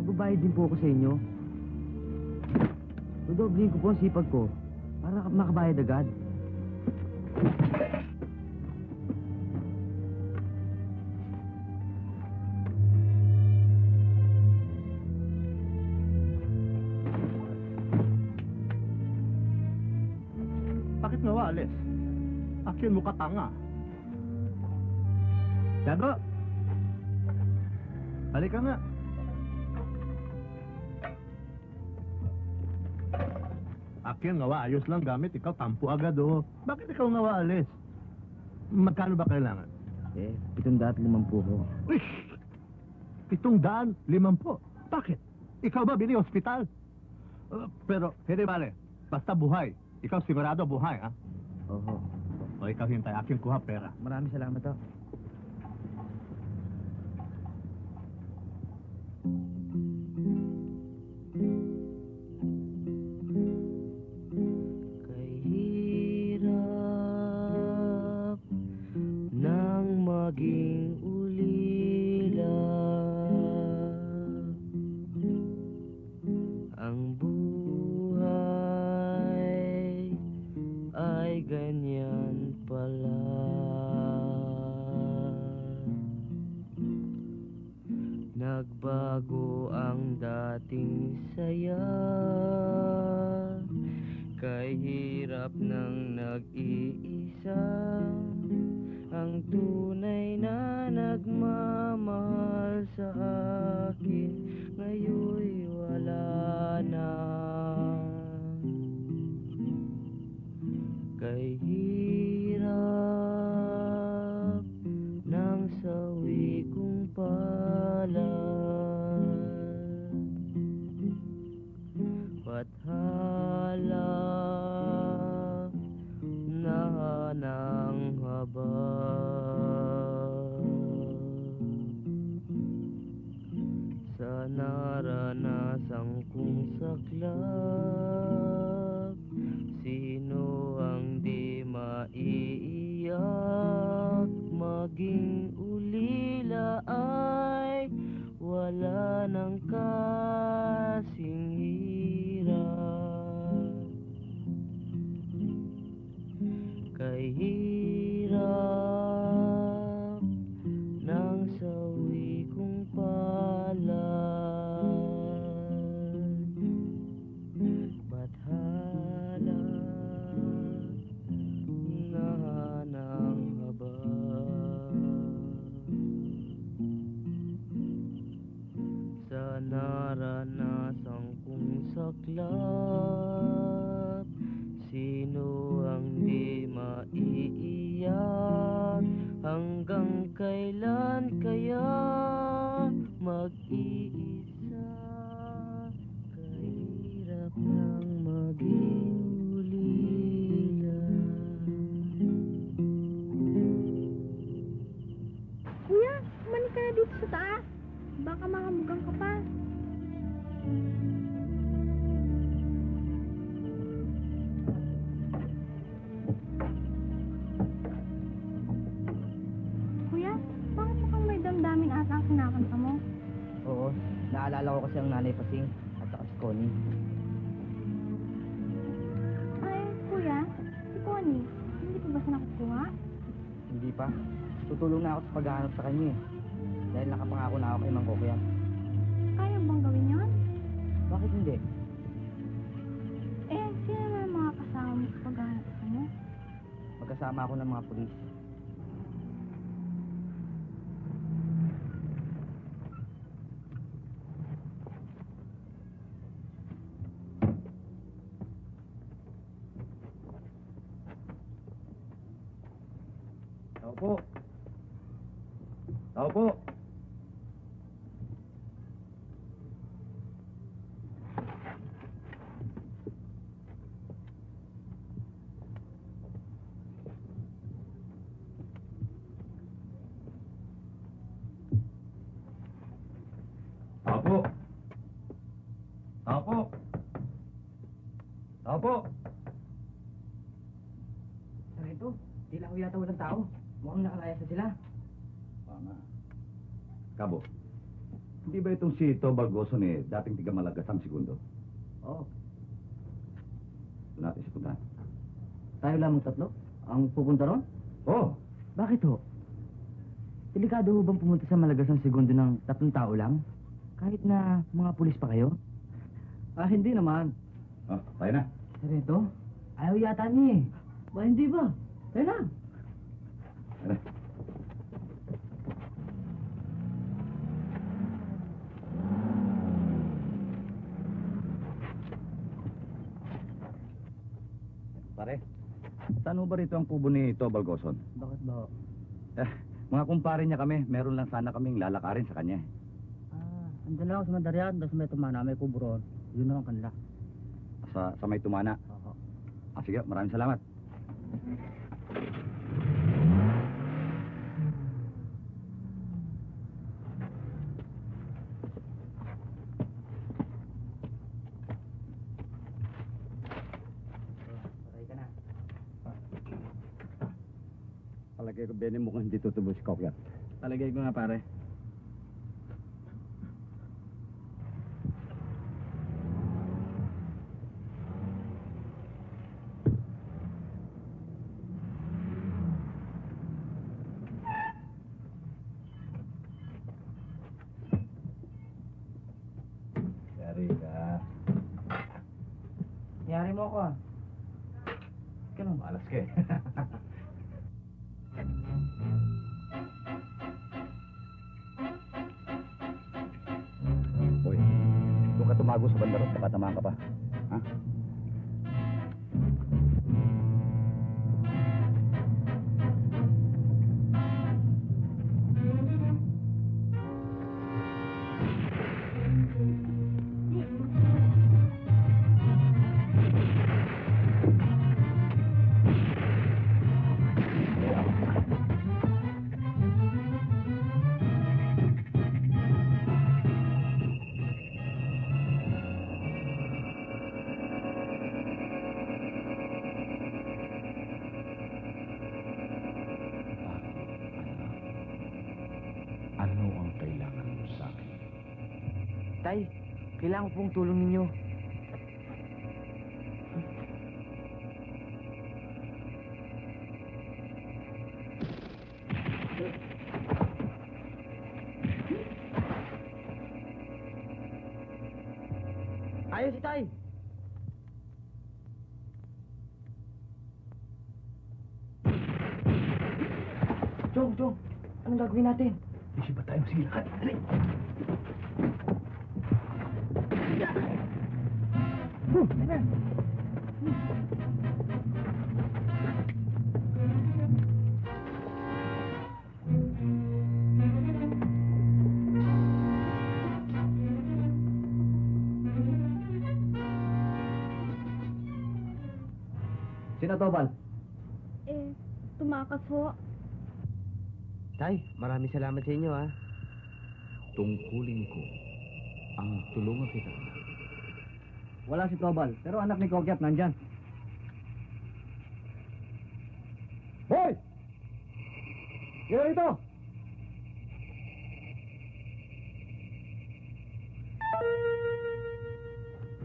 Magbabayad din po ako sa inyo. Dodoblihin ko po ang sipag ko para makabayad agad. Bakit nga alis? Akin mo katanga. Tiago! Halika nga. Akin nga ayos lang gamit, ikaw tampo agad oh. Bakit ikaw nga alis? Magkano ba kailangan? 750 ko. Uy! 750? Bakit? Ikaw ba bini hospital? Pero, hindi bale. Basta buhay. Ikaw sigurado buhay, ha? Oho. O ikaw hintay, akin kuha pera. Maraming salamat to. Kahirap nang maging ulila ang buhay ay ganyan pala. Nagbago ang dating saya, Kay hirap ng nag-iisa, ang tunay na nagmamahal sa akin, ngayon'y wala na. Kay hirap ng sawi kong palad, bathala na ng haba, sa naranasan kong saklap, sino ang di maiiyak? Maging ulila ay wala ng kasing hirap. Kay hirap ng sawi kong palad, bathala na ng haba, sa naranasan kong saklap, sino ang di maiiyak? Hanggang kailan kaya mag-iisa? Kahirap ng maging ulila. Kuya, manik ka na dito sa taas. Baka makamugang ka pa. Kuya, bakit mukhang may damdamin ata ang kinakanta mo? Oo, naalala ko kasi ang nanay Pasing at saka si Connie. Ay, kuya, si Connie, hindi pa ba siya nakukuha? Hindi pa. Tutulong na ako sa paghahanap sa kanya eh. Dahil nakapangako na ako kay Mang Kokoyan. Kaya bang gawin yun? Bakit hindi? Eh, sino naman ang mga kasama mo sa paghahanap sa kanya? Magkasama ako ng mga pulis. Tao po. Tao po. Tao po. Tao po. Tao po. Sarito, tila ko yata walang tao. Mukhang nakalaya sa sila. Tama. Kabo, hindi ba itong si Tobal Goson eh, dating tiga Malagasang segundo? Oo. Doon natin siya puntahan. Tayo lamang tatlo? Ang pupunta ron? Oo. Bakit ho? Delikado ho bang pumunta sa Malagasang segundo ng 3 tao lang? Kahit na mga pulis pa kayo? Ah, hindi naman. Oh, tayo na. Sarito, ayaw yata niya eh. Ba, hindi ba? Tayo na. Tayo na. Pare, saan ho ba rito ang kubo ni Tobal Goson? Bakit ba? Mga kumpare niya kami, meron lang sana kaming lalakarin sa kanya. Ah, andun lang ako sa Mandarian, tapos may tumana, may kuburon. Yun na ang kanila. Sa may tumana. Oo. Ah, sige, maraming salamat. Patay ka na. Palagay ko, Benny, mukhang hindi tutubo si Kokyat. Talagay ko nga pare. Yari ka. Yari mo ako ah. Okay. Hoy, doon ka tumago sa bandarot, baka tamaan ka pa. Ha? Ano ang kailangan mo sa akin? Tay, kailangan ko pong tulong ninyo. Ayos si Tay! Jong, anong gagawin natin? Busy ba tayo? Sige, lakad. Dali. Sino to, Bal? Tumakas ho. Tay, maraming salamat sa inyo, ha. Tungkulin ko ang tulungan kita. Wala si Tobal, pero anak ni Kokyat nandyan. Hoy! Sino ito?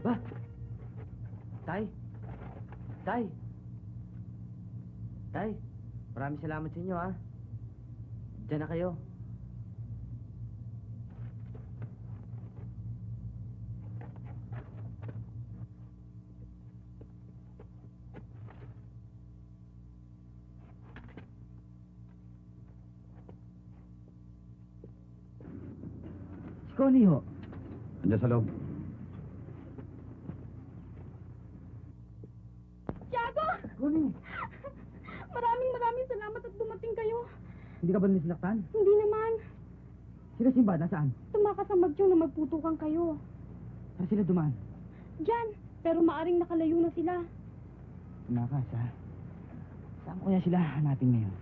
Ba? Tay? Tay, maraming salamat sa inyo, ha. Diyan na kayo. Si Connie ho. Andiyan sa loob. Tiago! Connie, Maraming salamat at dumating kayo. hindi ka ba nisinaktan? Hindi naman. Sila Simba, nasaan? Tumakas ang Magsyong na magputukan kayo. Saan sila dumaan? Diyan. Pero maaring nakalayo na sila. Tumakas, ha? Saan ko kaya sila hanapin ngayon?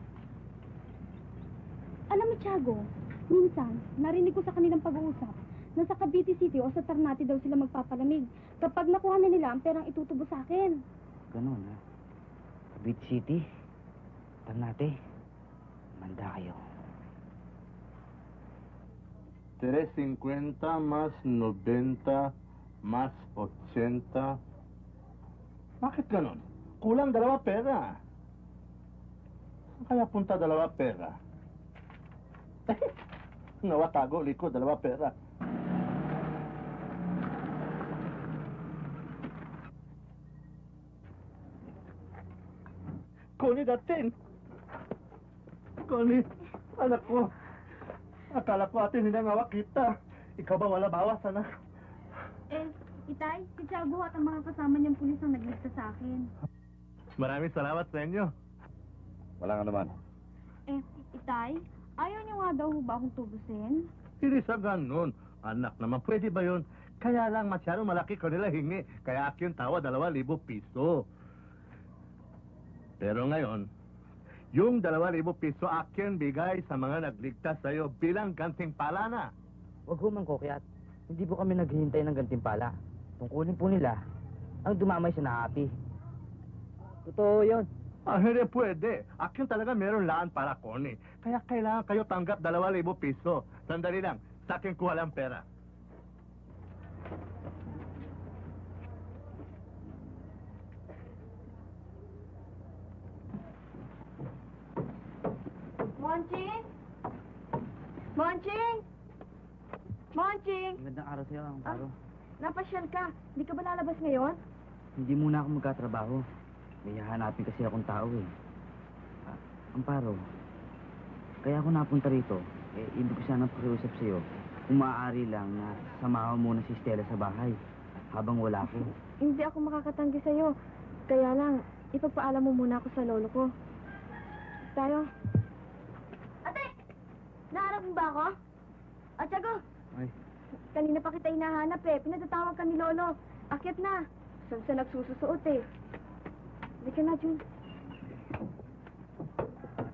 Alam mo, Tiago, minsan, narinig ko sa kanilang pag-uusap na sa Cavite City o sa Ternate daw sila magpapalamig. Kapag nakuha na nila ang perang itutubo sa akin. Ganun, ha? Cavite City? Ternate? Manda kayo. 350 más 90 más 80. Bakit ganon? Kulang dalawa pera. Saan kaya punta dalawa pera? Nawatago liko dalawa pera. Connie, datin! Connie, anak ko. Akala ko atin hinangawa kita. Ikaw ba wala bawas, anak? Itay, si Tiago at ang mga kasama niyang pulis ang nagligtas sa akin. Maraming salamat sa inyo. Wala nga naman. Itay, ayaw niyo nga daw ba akong tubusin? Hindi sa ganun. Anak naman, pwede ba yun? Kaya lang masyadong malaki ko nila hingi. Kaya akin tawa 2,000 piso. Pero ngayon, yung 2,000 piso akin bigay sa mga nagligtas sa'yo bilang gantimpala na. Huwag ho, Mang Kokyat. Hindi po kami naghihintay ng gantimpala. Tungkulin po nila ang dumamay sa naapi. Totoo yun. Hindi pwede. Akin talaga meron laan para Connie. Kaya kailangan kayo tanggap 2,000 piso. Sandali lang, sa akin kuha lang pera. Monching! Monching! Monching! Magandang araw sa'yo, Amparo. Napasyal ka. Hindi ka ba lalabas ngayon? Hindi muna ako magkatrabaho. May hahanapin kasi akong tao eh. Amparo, kaya ako napunta rito, ibig ko sanang pakiusap sa'yo. Kung maaari lang na samahan mo muna si Stella sa bahay habang wala ako. Hindi ako makakatanggi sa'yo. Kaya lang, ipagpaalam mo muna ako sa lolo ko. Tayo. Ate! Naharap mo ba ako? Atsago! Ay. Kanina pa kita hinahanap eh. Pinatatawag ka ni lolo. Akyat na. Saan siya nagsususuot eh. Hindi ka na, Jun.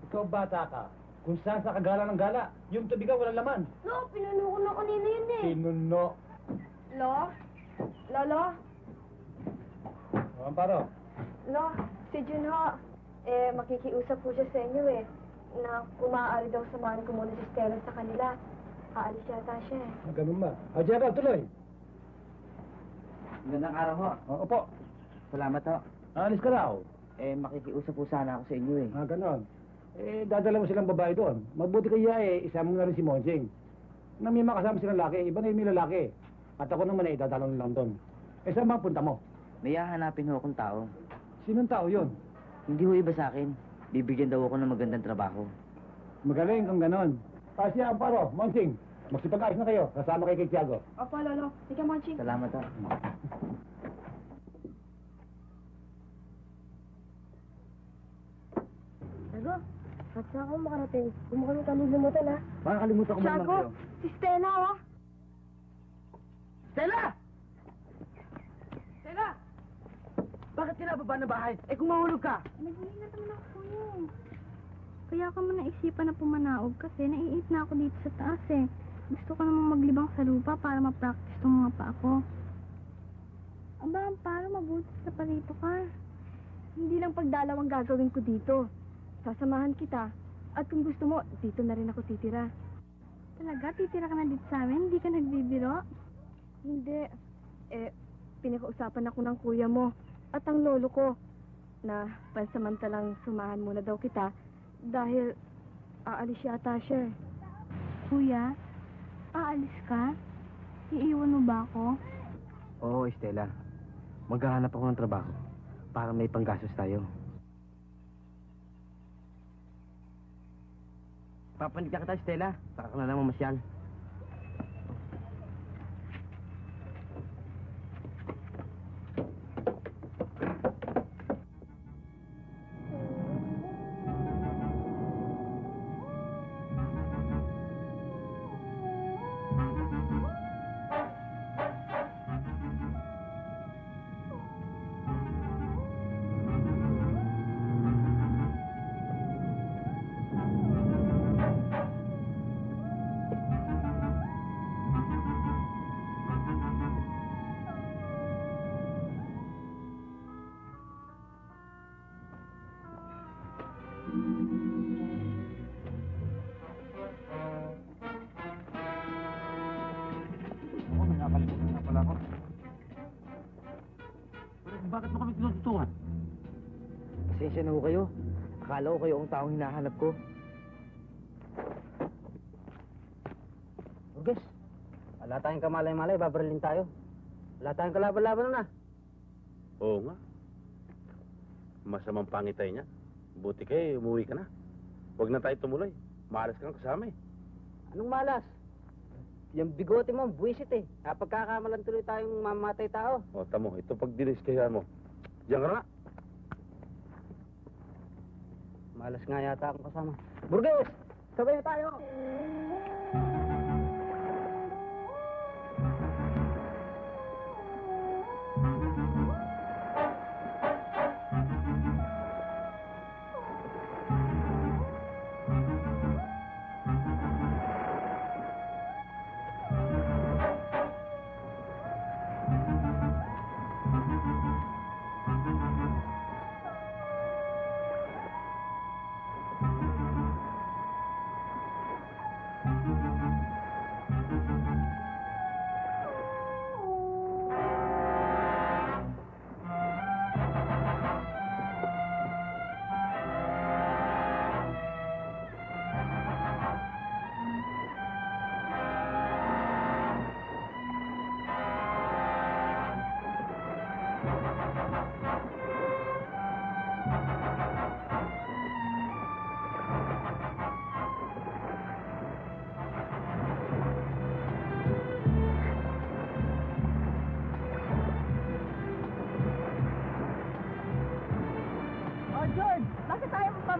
Ikaw bata ka. Kung saan sa kagala ng gala, yung tabi ka walang laman. No, pinuno ko na kanina yun eh. Pinuno. Lo? Lolo? Amparo. Lo, si Jun ho. Makikiusap po siya sa inyo eh. Na kung maaari daw samahan ko muna si Stella sa kanila. Aalis yata siya eh. Ganun ba? Gerald, tuloy. Magandang araw ho. Opo. Salamat ho. Alis ka raw. Makikiusap po sana ako sa inyo eh. Ganon. Dadala mo silang babae doon. Mabuti kaya isama mo na rin si Monjing. Na may makasama silang lalaki, iba na yung may lalaki. At ako naman dadala lang doon. Saan ba ang punta mo? May hahanapin ho akong tao. Sinong tao yun? Hindi ho iba sa akin. Bibigyan daw ako ng magandang trabaho. Magaling kung ganon. Siya, Amparo, Monjing, magsipag-ayos na kayo. Kasama kay Tiago. Opo, Lolo. Sige, Monching. Salamat ho. Tiago, at saan ako makarating? Huwag mo kami kalilimutan ha. Baka kalimutan ko man lang Tiago, kayo. si Stella oh. Stella! Stella! Bakit kinababa na bahay? Kung mahulog ka! Nag-iingat naman ako yun. Kaya ka mo naisipan na pumanaog kasi naiinip na ako dito sa taas eh. Gusto ko namang maglibang sa lupa para ma-practice tong mga pa ako. Aba, para mabuti sa parito ka. Hindi lang pagdalawang gagawin ko dito. Sasamahan kita. At kung gusto mo, dito na rin ako titira. Talaga? Titira ka na dito sa amin? Hindi ka nagbibiro? Hindi. Pinakausapan ako ng kuya mo at ang lolo ko na pansamantalang sumahan muna daw kita dahil aalis yata siya. Kuya, aalis ka? Iiwan mo ba ako? Oo, Stella. Maghahanap ako ng trabaho para may panggastos tayo. Papanik kita, Stella. Saka ka na lang mamasyal. Nakakalimutan na pala ako. Pero bakit mo kami tinututukan? Pasensya na ho kayo. Akala ko kayo ang taong hinahanap ko. Burgess, wala tayong kamalay-malay, babaralin tayo. Wala tayong kalaban-laban na. Oo nga. Masamang pangitay niya. Buti kayo, umuwi ka na. Huwag na tayo tumuloy. Maalas ka na kasama eh. Anong malas? Yung bigote mo, buwisit eh. Pagkakamalan tuloy tayong mamatay tao. O, tamo, ito pag diniskayan mo. Diyan ka na nga. Malas nga yata akong kasama. Burgess, sabay na tayo!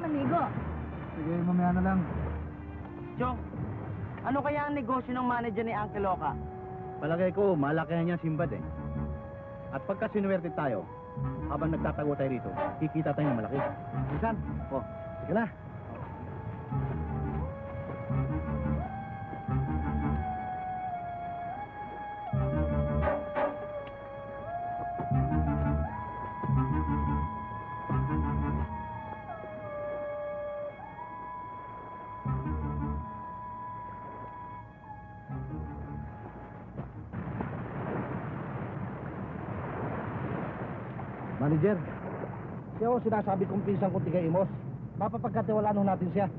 maligo. Sige, mamaya na lang. Chong, ano kaya ang negosyo ng manager ni Uncle Oka? Palagay ko, malakihan niya Simbad eh. At pagka sinuwerte tayo, habang nagtatago tayo rito, kikita tayo ng malaki. Minsan? Oh, sige na. Manager, siya o sinasabi kong pinsang kunti kay Imos. Mapapagkatiwalaan ho natin siya.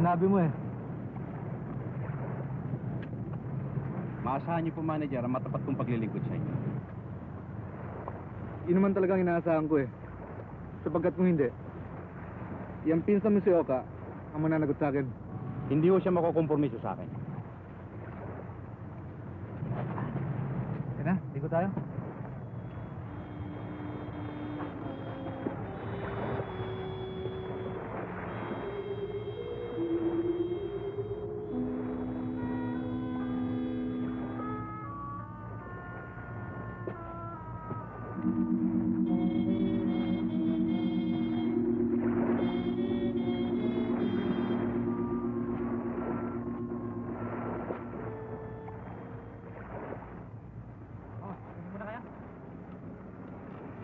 Sinabi mo eh. Maasahan niyo po, manager, ang matapat kong paglilingkod sa inyo. Yun naman talagang inaasahan ko eh. Sapagkat kung hindi, yung pinsan mo si Oka ang mananagot sa akin. Hindi ho siya makukompromiso sa akin. Sige na, ligo tayo.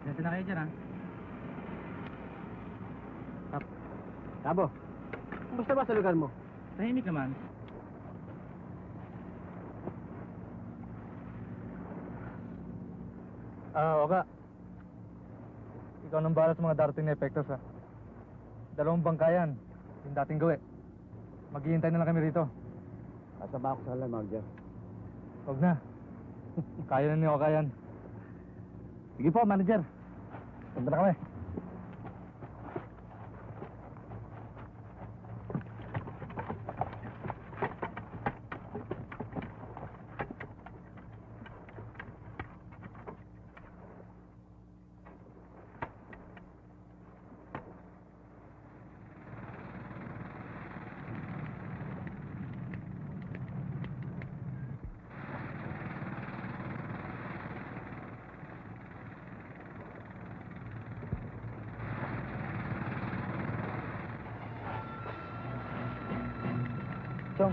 Dito na kayo dyan, ha? Tabo, kumusta ba sa lugar mo? Tahimik naman. Oka. Ikaw nang bahala sa mga darating na epektos, ha? 2 bangkayan. Yung dating gawi. Maghihintay na lang kami rito. Kasama ako sa kalan, manager. Huwag na. Kaya na ni Oka yan. Sige po, manager. Punta na kami. Chong,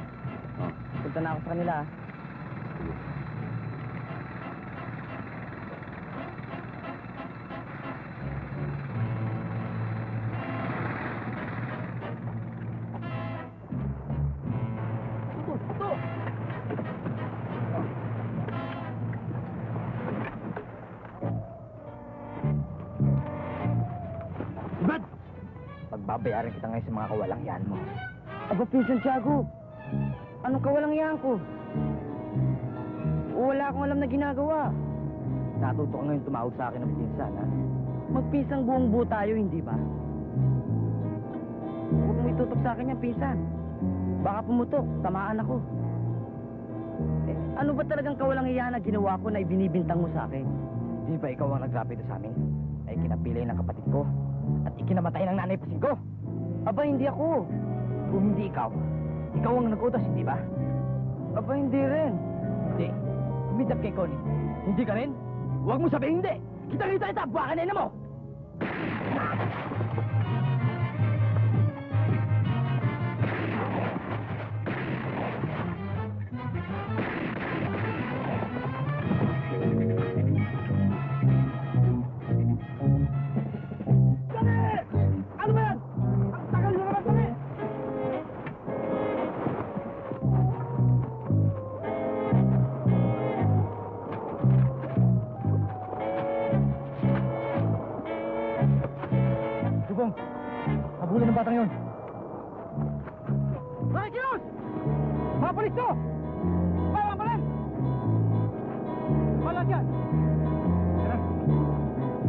punta na ako sa kanila ah. Pagbabayaran kita ngayon sa mga kawalangyaan mo. Aba, Pinsan Tiago, anong kawalangyaan ko? Wala akong alam na ginagawa. Natuto ka ngayon tumawag sa akin ng pinsan, ha? Magpinsang buong buo tayo, hindi ba? Huwag mo itutok sa akin yung pinsan. Baka pumutok, tamaan ako. Eh, ano ba talagang kawalangyaan na ginawa ko na ibinibintang mo sa akin? Di ba ikaw ang nagrapido sa amin? Ay kinapilay ng kapatid ko at ikinamatay ng nanay pasing ko? Aba, hindi ako. Kung hindi ikaw ang nag-utos, hindi ba? Aba, hindi rin. Hindi. Umidap kay Connie. Hindi ka rin? Huwag mo sabihin hindi. Kita-kita kita, buwakan na ina mo! Ano ba yan? Ang tagal nyo naman kami! Dugong, habulin ng batang yun. Mga Diyos! Mga polis to! Bawang pa rin! Wala dyan!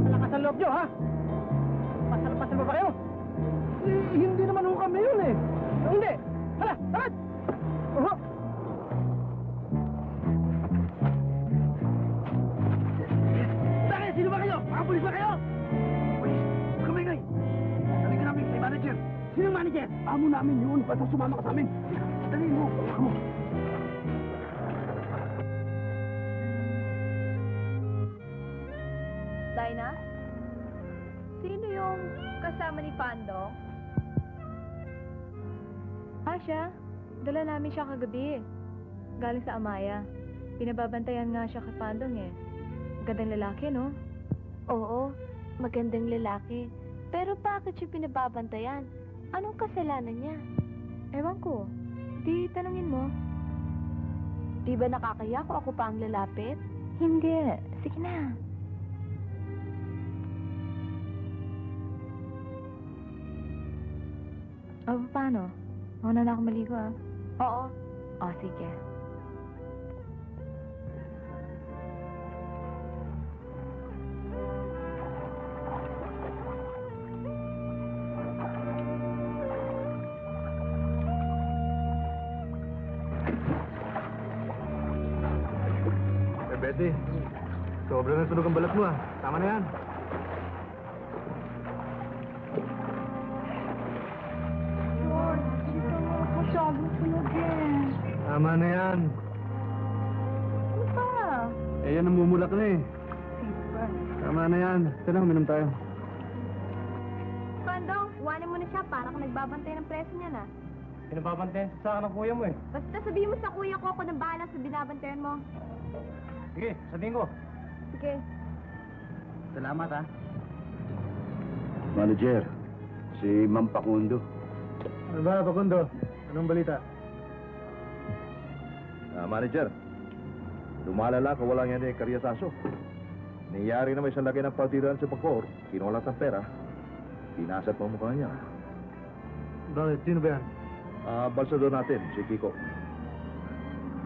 Malakas ang loob nyo, ha? Pasal-pasal ba kayo? Hindi naman ho kami yun eh. Hindi! Hala! Tarat! Bakit? Sino ba kayo? Mga polis ba kayo? Polis! Huwag kami ngay! Talaga namin Jeff! Amo namin yun. Basta sumama ka sa amin. Dali mo. Amo. Dinah? Sino yung kasama ni Pandong? Siya. Dala namin siya kagabi. Galing sa Amaya. Pinababantayan nga siya kay Pandong eh. Gandang lalaki, no? Oo, magandang lalaki. Pero bakit siya pinababantayan? Anong kasalanan niya? Ewan ko. Di tanungin mo. Di ba nakakaya kung ako pa ang lalapit? Hindi. Sige na. O, paano? Mauna na ako maligo, ah. Oo. O, sige. Betty, sobrang nasunog ang balat mo ah. Tama na yan. Masyadong sunog eh. Tama na yan. Ano pa? Eh yan namumulak na eh. Tama na yan. Tara, uminom tayo. Pandong, iwanan mo na siya para kung nagbabantay ng preso niya na. Pinababantayan sa akin ng kuya mo eh. Basta sabihin mo sa kuya ko ako nang bahala sa binabantayan mo. Sige, sabihin ko. Sige. Salamat ha. Manager, si Ma'am Pakundo. Ano ba, Pakundo? Anong balita? Manager, lumalala ka walang yan eh, karyasaso. Niyari na may isang lagay ng partidan sa Pagkor, kinulat ng pera, pinasat pa mukha niya. Bakit? Sino ba yan? Balsador natin, si Kiko.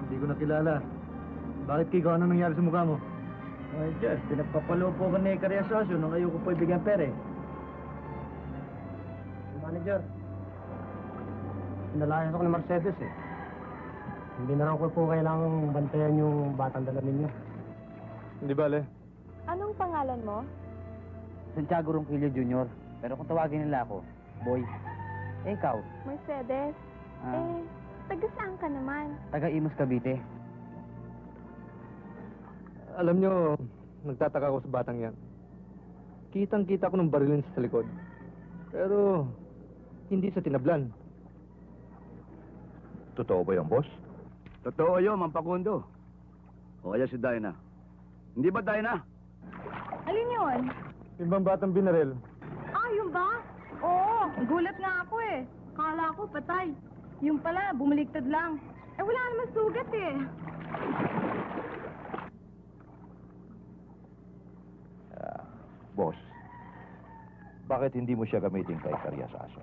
Hindi ko nakilala. Bakit, Kiko? Anong nangyari sa mukha mo? Ay, Jeff, pinagpapalopo ka ni Karyasasyo nang ayaw ko po ibigyan pera eh. Manager, nalayan ako ni Mercedes eh. Hindi na raw ko po kailangang bantayan yung batang dala ninyo. Hindi bale. Anong pangalan mo? Santiago Ronquillo Jr. Pero kung tawagin nila ako, Boy. Eh, ikaw? Mercedes. Taga saan ka naman? Taga Imus, Cavite. Alam nyo, nagtataka ako sa batang yan. Kitang-kita ko ng barilin sa likod. Pero, hindi sa tinablan. Totoo ba yung boss? Totoo yun, Ma'am Pakundo. O kaya si Dinah. Hindi ba, Dinah? Alin yun? Yung bang batang binaril? Ah, yun ba? Oo, gulat nga ako eh. Kala ko patay. Yung pala, bumaliktad lang. Eh, wala naman sugat eh. Boss, bakit hindi mo siya gamitin kay Karyasaso?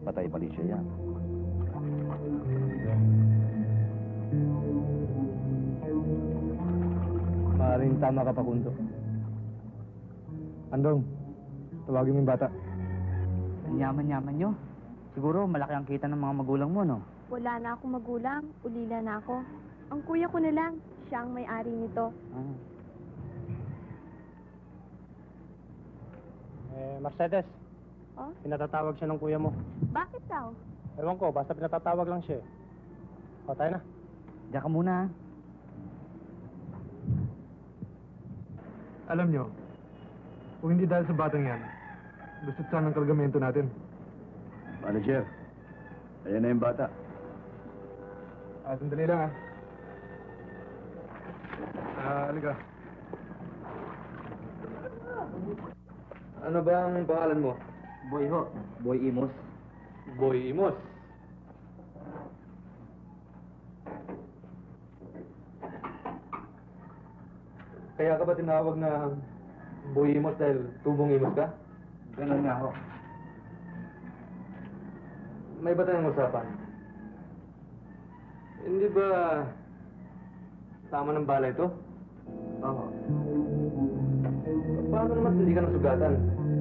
Patay mali siya yan. Maaaring tama ka, Pakundo. Andong, tawagin mo yung bata. Ang yaman-yaman nyo. Siguro malaki ang kita ng mga magulang mo, no? Wala na akong magulang. Ulila na ako. Ang kuya ko na lang. Siya ang may-ari nito. Mercedes, Oh? pinatatawag siya ng kuya mo. Bakit daw? Ewan ko, basta pinatatawag lang siya. O, tayo na. Diyan ka muna. Alam nyo, kung hindi dahil sa batang yan, gusto sana ng kargamento natin. Manager, ayan na yung bata. Sandali lang halika. Ano ba ang pangalan mo? Boy ho. Boy Imus. Boy Imos. Kaya ka ba tinawag na Boy Imos dahil tubong Imos ka? Ganun nga ho. May ba tayong usapan? Hindi ba tama ng bala ito? Oo. Paano naman hindi ka nasugatan?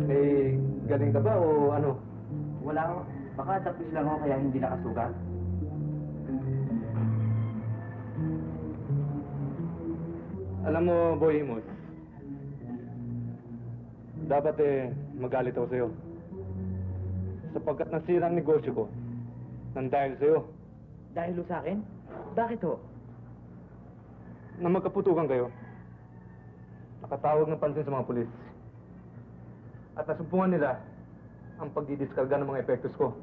May galing ka ba o ano? Wala ho. Baka tapos lang ho kaya hindi nakasugat. Alam mo, Boy Imos, dapat magalit ako sa'yo. sapagkat nasira ang negosyo ko nang dahil sa'yo. Dahil ho sa akin? Bakit ho? Nang magkaputukan kayo, nakatawag ng pansin sa mga pulis. At nasumpungan nila ang pagdidiskarga ng mga epektos ko.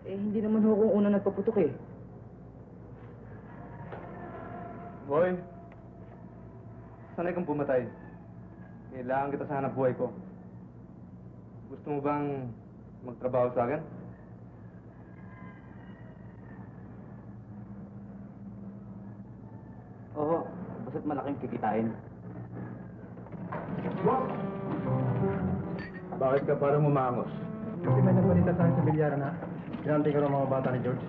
Eh, hindi naman ho akong unang nagpaputok eh. Boy, sanay kang pumatay. Kailangan kita sa hanap buhay ko. Gusto mo bang magtrabaho sa akin? Oo, basta't malaking kikitain. Bakit ka parang umangos? Kasi may nagbalita tayo sa bilyara na pinanti ko ng mga bata ni George.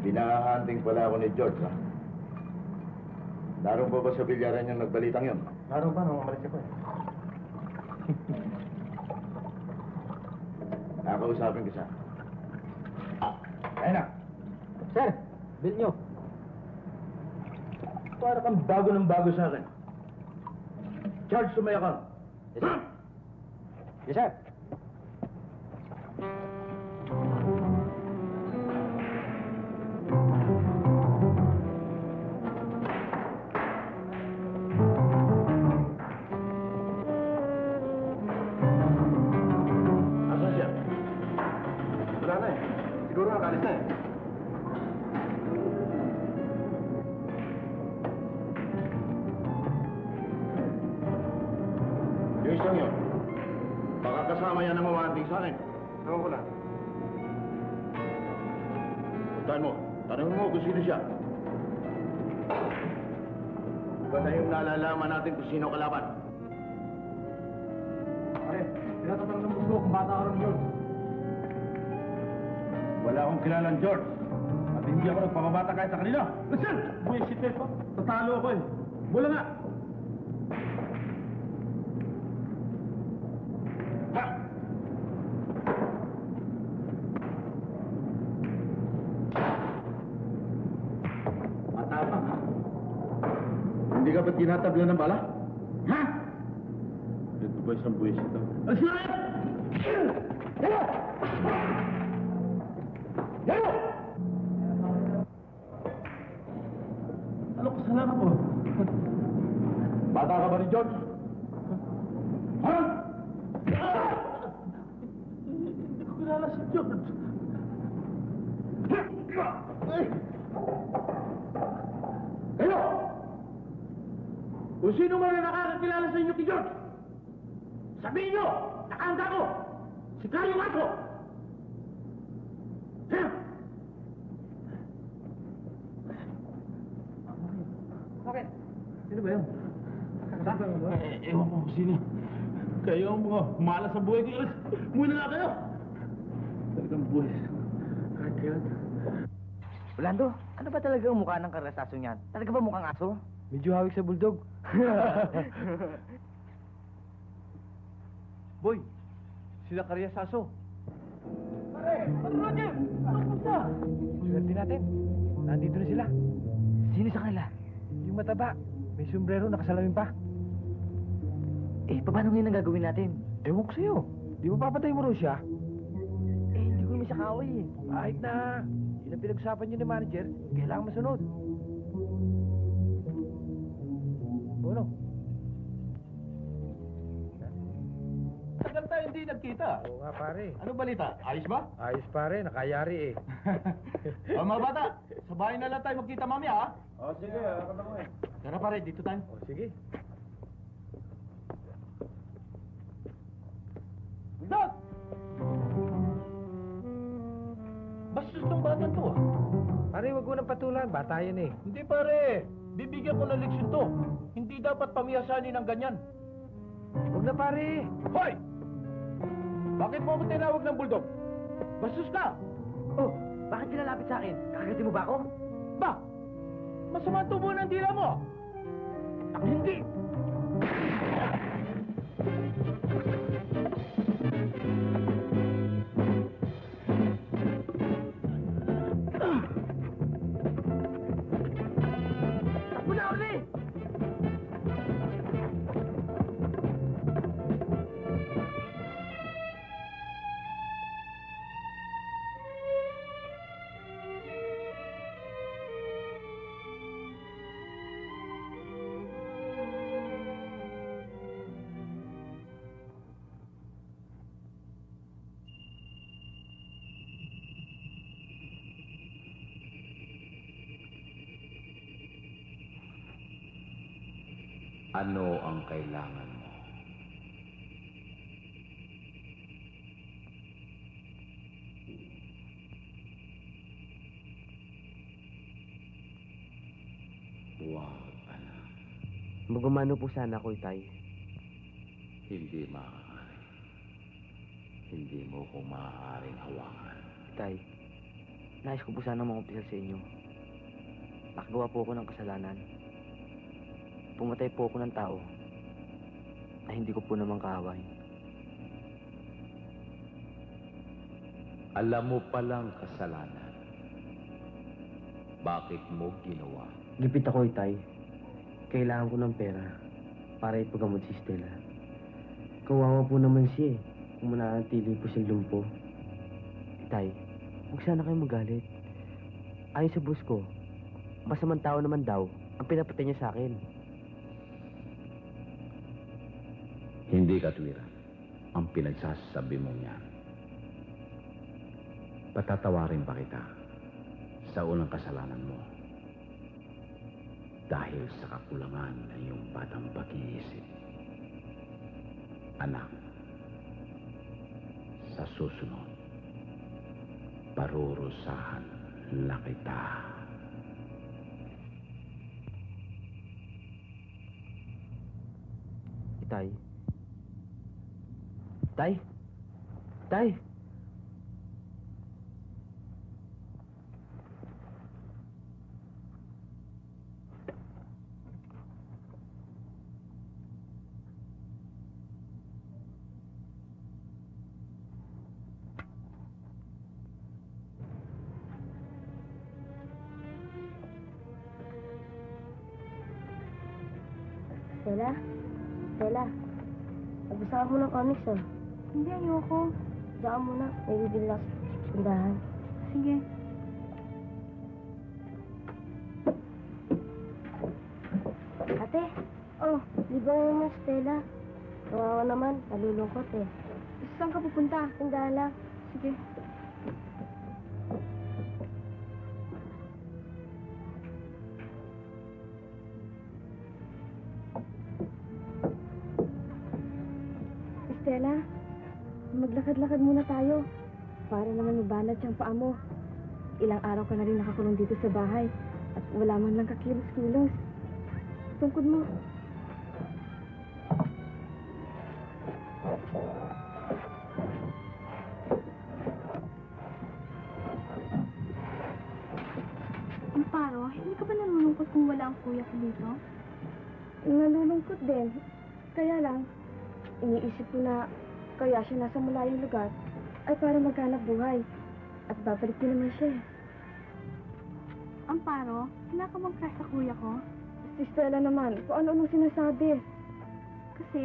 Binahanting pala ako ni George, ha? Naroon pa ba sa bilyaran yung nagbalitang yun? Naroon pa nung umalis ako eh. Nakausapin ka siya. Ayun na. Sir, bill nyo. Para kang bago ng bago sa akin. Charge to my account. Yes, sir. Yes, sir. Asan siya? Wala na eh. Siguro nakalis na eh. Yung isang yun, baka kasama yan ang mawanting sa akin. Ewan ko lang. Puntahan mo, tanongin mo kung sino siya. Iba na yung nalalaman natin kung sino kalaban. Pare, tinatatanong ng gusto kung bata ka rin George. Wala akong kilalang George. At hindi ako nagpapabata kahit sa kanila. Listen! Bullshit eh po. Tatalo ako eh. Bula nga! Matapang, ha? Hindi ka ba't tinatablan ng bala? Ha? Ito ba isang buwis ito? Ano kasalanan ko? Bata ka ba ni George? Ha? Hindi ko kilala si George. Kayo! Kung sino man ang nakakakilala sa inyo kay George, sabihin nyo, nakahanda ko, si Cario Marco! Ha? Bakit? Sino ba yun? Ewan ko kung sino. Kayo ang mga malas sa buhay ko. Muna nga kayo. Talagang buhay. Kahit kailan. Orlando, ano ba talaga ang mukha ng karasaso niyan? Talaga ba mukhang aso? Medyo hawik sa bulldog. Boy, sila Karyasaso. Swerte natin. Nandito na sila. Sino sa kanila? Yung mataba. May sombrero, nakasalamin pa. Eh, paano ngayon ang gagawin natin? Ewan ko sa'yo. Di ba papatay mo rin siya? Eh, hindi ko naman siya kaaway eh. Kahit na. Yun ang pinag-usapan niyo ni manager, kailangan masunod. Ano? Tagal tayo hindi nagkita. Oo nga pare. Ano balita? Ayos ba? Ayos pare, nakayari eh. O mga bata, sa bahay na lang tayo magkita mamaya, ha? O sige, ako na eh. Tara pare, dito tayo. O sige. Dad! Bastos tong batang to, ah. Pare, wag mo nang patulan. Bata yan eh. Hindi pare, bibigyan ko ng leksyon to. Hindi dapat pamiyasanin ng ganyan. Wag na pare. Hoy! Bakit mo ako tinawag ng bulldog? Bastos ka! Oh, bakit kinalapit sa akin? Kakagatin mo ba ako? Ba? Masama ang tubo ng dila mo! Ako hindi! Takbo na, Orly! Ano ang kailangan mo? Huwag, anak. Magumano po sana ako, Itay. Hindi maaari. Hindi mo ko maaaring hawakan. Itay, nais ko po sana mangumpisal sa inyo. Nakagawa po ako ng kasalanan. Pumatay po ako ng tao na hindi ko po naman kaaway. Alam mo palang kasalanan. Bakit mo ginawa? Gipit ako, Itay. Kailangan ko ng pera para ipagamot si Stella. Kawawa po naman siya eh, kung mananatili po siyang lumpo. Itay, huwag sana kayo magalit. Ayon sa boss ko, masamang tao naman daw ang pinapatay niya sa akin. Hindi katwiran ang pinagsasabi mong yan. Patatawarin ba kita sa unang kasalanan mo? Dahil sa kakulangan ng iyong batang pag-iisip. Anak, sa susunod, parurusahan na kita. Itay. Tay? Tay? Stella? Stella? Nagbasa ako ng comics ah. Hindi, ayoko. Diyan muna. May bibili lang sa tindahan. Sige. Ate? Oh, ligaw mo, Stella. Kawawa naman. Nalulungkot eh. Saan ka pupunta? Tindahan lang. Sige. Stella, maglakad-lakad muna tayo. Para naman mabanat siyang paa mo. Ilang araw ka na rin nakakulong dito sa bahay. At wala man lang kakilos-kilos. Tungkod mo. Amparo, hindi ka ba nalulungkot kung wala ang kuya ko dito? Nalulungkot din. Kaya lang, iniisip ko na kaya siya nasa malayong lugar ay para maghanap buhay. At babalik din naman siya. Amparo, wala ka bang crush sa kuya ko? Si Stella naman, kung ano-ano sinasabi. Kasi,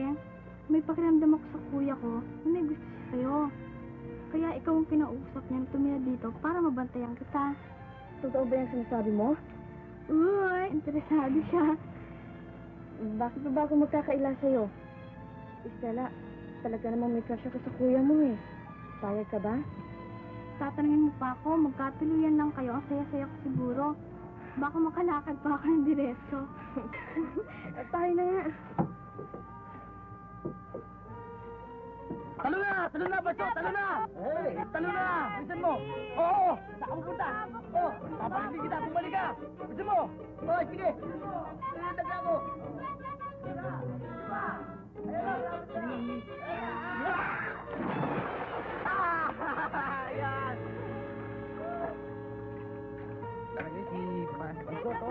may pakiramdam ako sa kuya ko na may gusto siya sa'yo. Kaya ikaw ang kinausap niya na tumira dito para mabantayan kita. Totoo ba yung sinasabi mo? Uy, interesado siya. Bakit ba ako magkakaila sa'yo? Stella, talaga namang may crush ako sa kuya mo eh. Payag ka ba? Tatanungin mo pa ako, magkatuluyan lang kayo. Ang saya-saya ko siguro. Baka makalakad pa ako ng diretso. Tayo na nga. Talo na! Talo na, Baso! Talo na! Hey! Talo na! Bisan mo! Oo! Saan ka pupunta? Oo! Papalitin kita! Bumalik ka! Bisan mo! Oo, sige! Talo na ako! Ayan! Talaga si Panso to?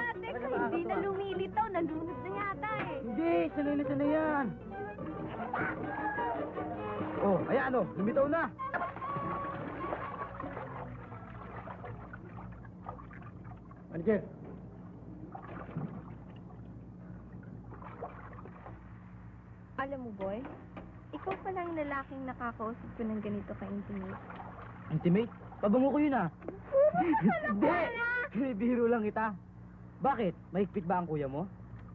Hindi na lumilitaw. Nalunod na yata eh. Hindi! Salilito na yan! Oh, ayan o! Lumitaw na! Manager, Alam mo, boy, ikaw pala yung lalaking nakakausap ko ng ganito ka-intimate. Intimate? Pabango ko yun ah! Hindi! Biro lang kita. Bakit? Mahigpit ba ang kuya mo?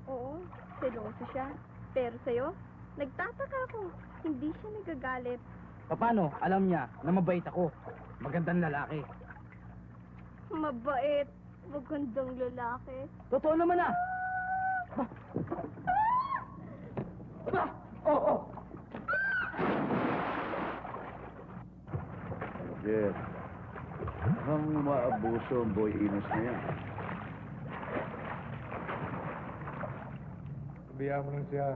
Oo, seloso siya. Pero sa'yo, nagtataka ako. Hindi siya nagagalit. Paano? Alam niya na mabait ako. Magandang lalaki. Mabait. Magandang lalaki. Totoo naman ah! ba? Oo. Jeff, ang maabuso ang boy Inos na yan. Sabihan mo lang siya.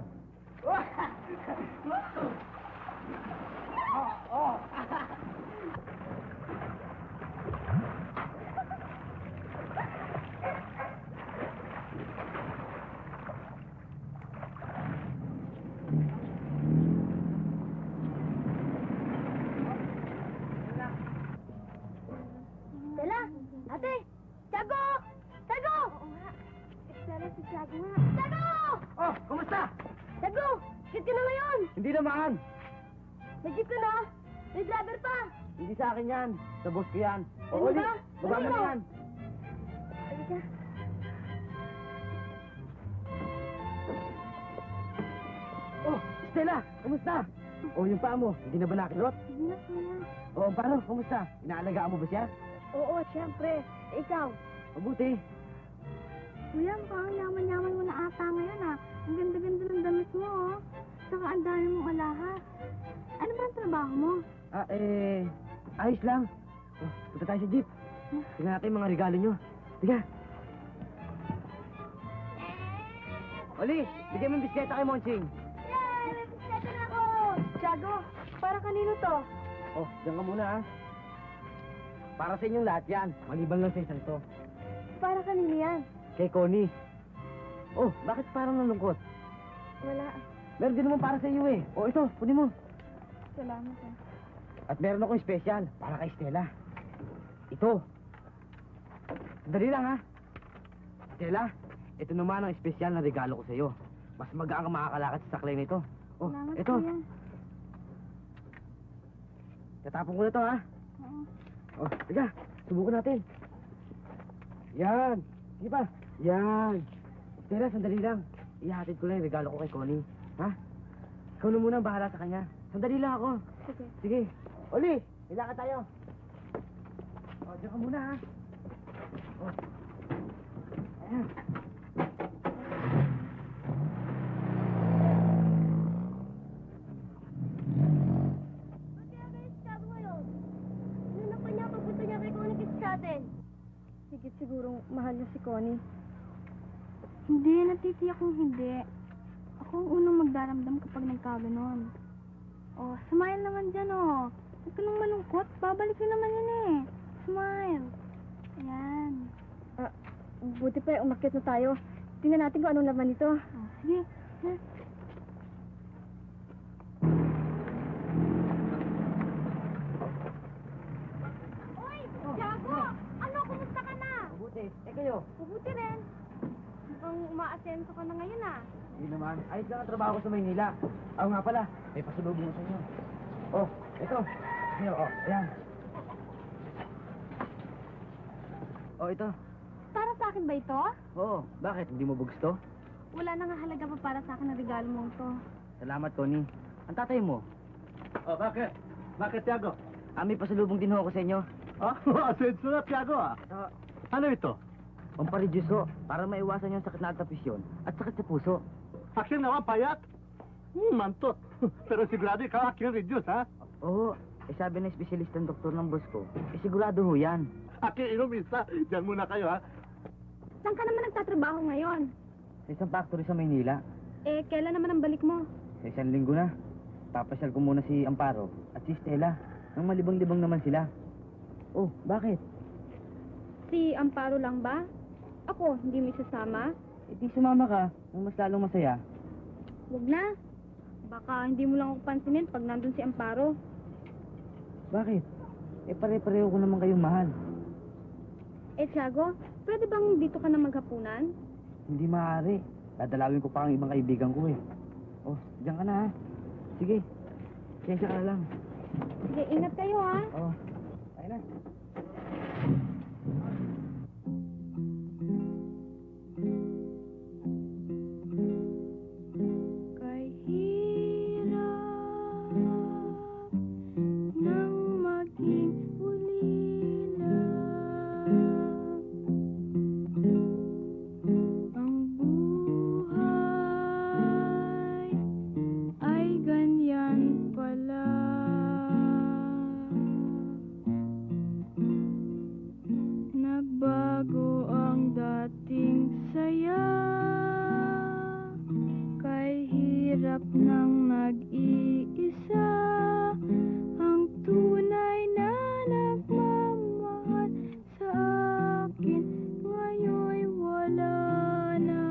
Stella! Ate! Tiago! Tiago! Oo nga. Stella, si Tiago nga. Tiago! Oh, kumusta? Tiago! Kit ka na ngayon! Hindi naman. May jeep ka na? May driver pa! Hindi sa akin yan. Sa boss ko yan. Ano Oo, Oli. ba? Baba mo Ano? na yan. Halika. Oh, Stella, kumusta? Oh, yung paa mo, hindi na ba nakilot? Hindi na, kuya. Oh, paano? Kumusta? Inaalagaan mo ba siya? Oo, siyempre. Ikaw. Mabuti. Kuya, parang yaman-yaman mo na ata ngayon, ah. Ang ganda-ganda ng damit mo, oh. Saka ang dami mong alahas. Ano ba ang trabaho mo? Ayos lang. Oh, punta tayo sa jeep. Tingnan natin yung mga regalo nyo. Tiga. Oli, bigyan mo yung bisikleta kay Monching. Yay! May bisikleta na ako! Tiago, para kanino to? Oh, diyan ka muna, ha? Para sa inyong lahat yan. Maliban lang sa isang to. Para kanino yan? Kay Connie. Oh, bakit parang nalungkot? Wala. Meron din naman para sa iyo eh. Oh, ito, kunin mo. Salamat, ah. At meron akong special para kay Stella. Ito. Dali lang, ha? Stella, ito naman ang special na regalo ko sa iyo. Mas magaan ka makakalakad sa saklay nito. Oh, Salamat, ito. kuya. Tatapon ko na to, ha? Oo. Oh, tiga. Subukan natin. Yan. Sige pa. Yan. Stella, sandali lang. Ihatid ko lang yung regalo ko kay Connie. Ha? Ikaw na muna ang bahala sa kanya. Sandali lang ako. Sige. Sige. Oli, ilakad tayo. O, diyan ka muna, ha? O. Ayan. Ba't kaya kayo si Tiago ngayon? Ano pa niya pagpunta niya kay Connie kiss sa atin? Sigit sigurong mahal niya si Connie. Hindi, natitiyak kong hindi. Ako ang unang magdaramdam kapag nagkaganon. Oh, smile naman dyan, oh. Huwag ka nang malungkot. Babalik na naman yun, eh. Smile. Ayan. Buti pa, umakyat na tayo. Tingnan natin kung anong laman nito. Oh, sige. Uy! Tiago! Ano? Kumusta ka na? Mabuti. Kayo? Mabuti rin. Mukhang umaasenso ka na ngayon, ah. Hindi naman. Ayos lang ang trabaho ko sa Maynila. Ako nga pala, may pasalubong ko sa inyo. Oh, ito. Here, oh, ayan. Oh, ito. Para sa akin ba ito? Oo, bakit? Hindi mo ba gusto? Wala na nga halaga pa para sa akin ang regalo mong to. Salamat, Connie. Ang tatay mo? Oh, bakit? Bakit, Tiago? May pasalubong din ho ako sa inyo. Asenso na, Tiago, ah. Ano ito? Pampareduce ho, para maiwasan yung sakit na altapisyon at sakit sa puso. Akin naman, payat. Mantot. Pero sigurado ikaw aking reduce, ha? Oo, sabi ng espesyalista ng doktor ng boss ko, sigurado ho yan. Aking inom isa. Diyan muna kayo, ha? Saan ka naman nagtatrabaho ngayon? Sa isang factory sa Maynila, Kailan naman ang balik mo? sa isang linggo na. Papasyal ko muna si Amparo at si Stella. Nang malibang-libang naman sila. Oh, bakit? Si Amparo lang ba? Ako, hindi mo isasama? Di sumama ka, nang mas lalong masaya. Huwag na. Baka hindi mo lang ako pansinin pag nandun si Amparo. Bakit? Pare-pareho ko naman kayong mahal. Tiago, pwede bang dito ka na maghapunan? Hindi maaari. Dadalawin ko pa ang ibang kaibigan ko eh. Oh, diyan ka na ha. Sige. Sensya ka na lang. Sige, ingat kayo, ha? Oh, tayo na. Kay hirap nang maging ulila ang buhay saya, kay hirap ng nag-iisa. Ang tunay na nagmamahal sa akin ngayon'y wala na.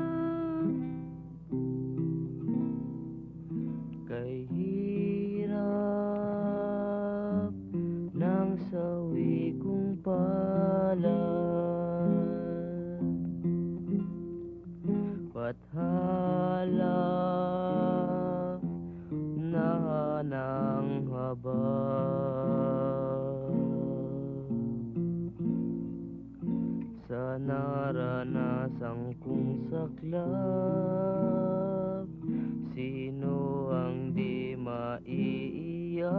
Kay hirap ng sawi kong palad, bathala na ng haba. Sa naranasan kong saklap, sino ang di maiiyak?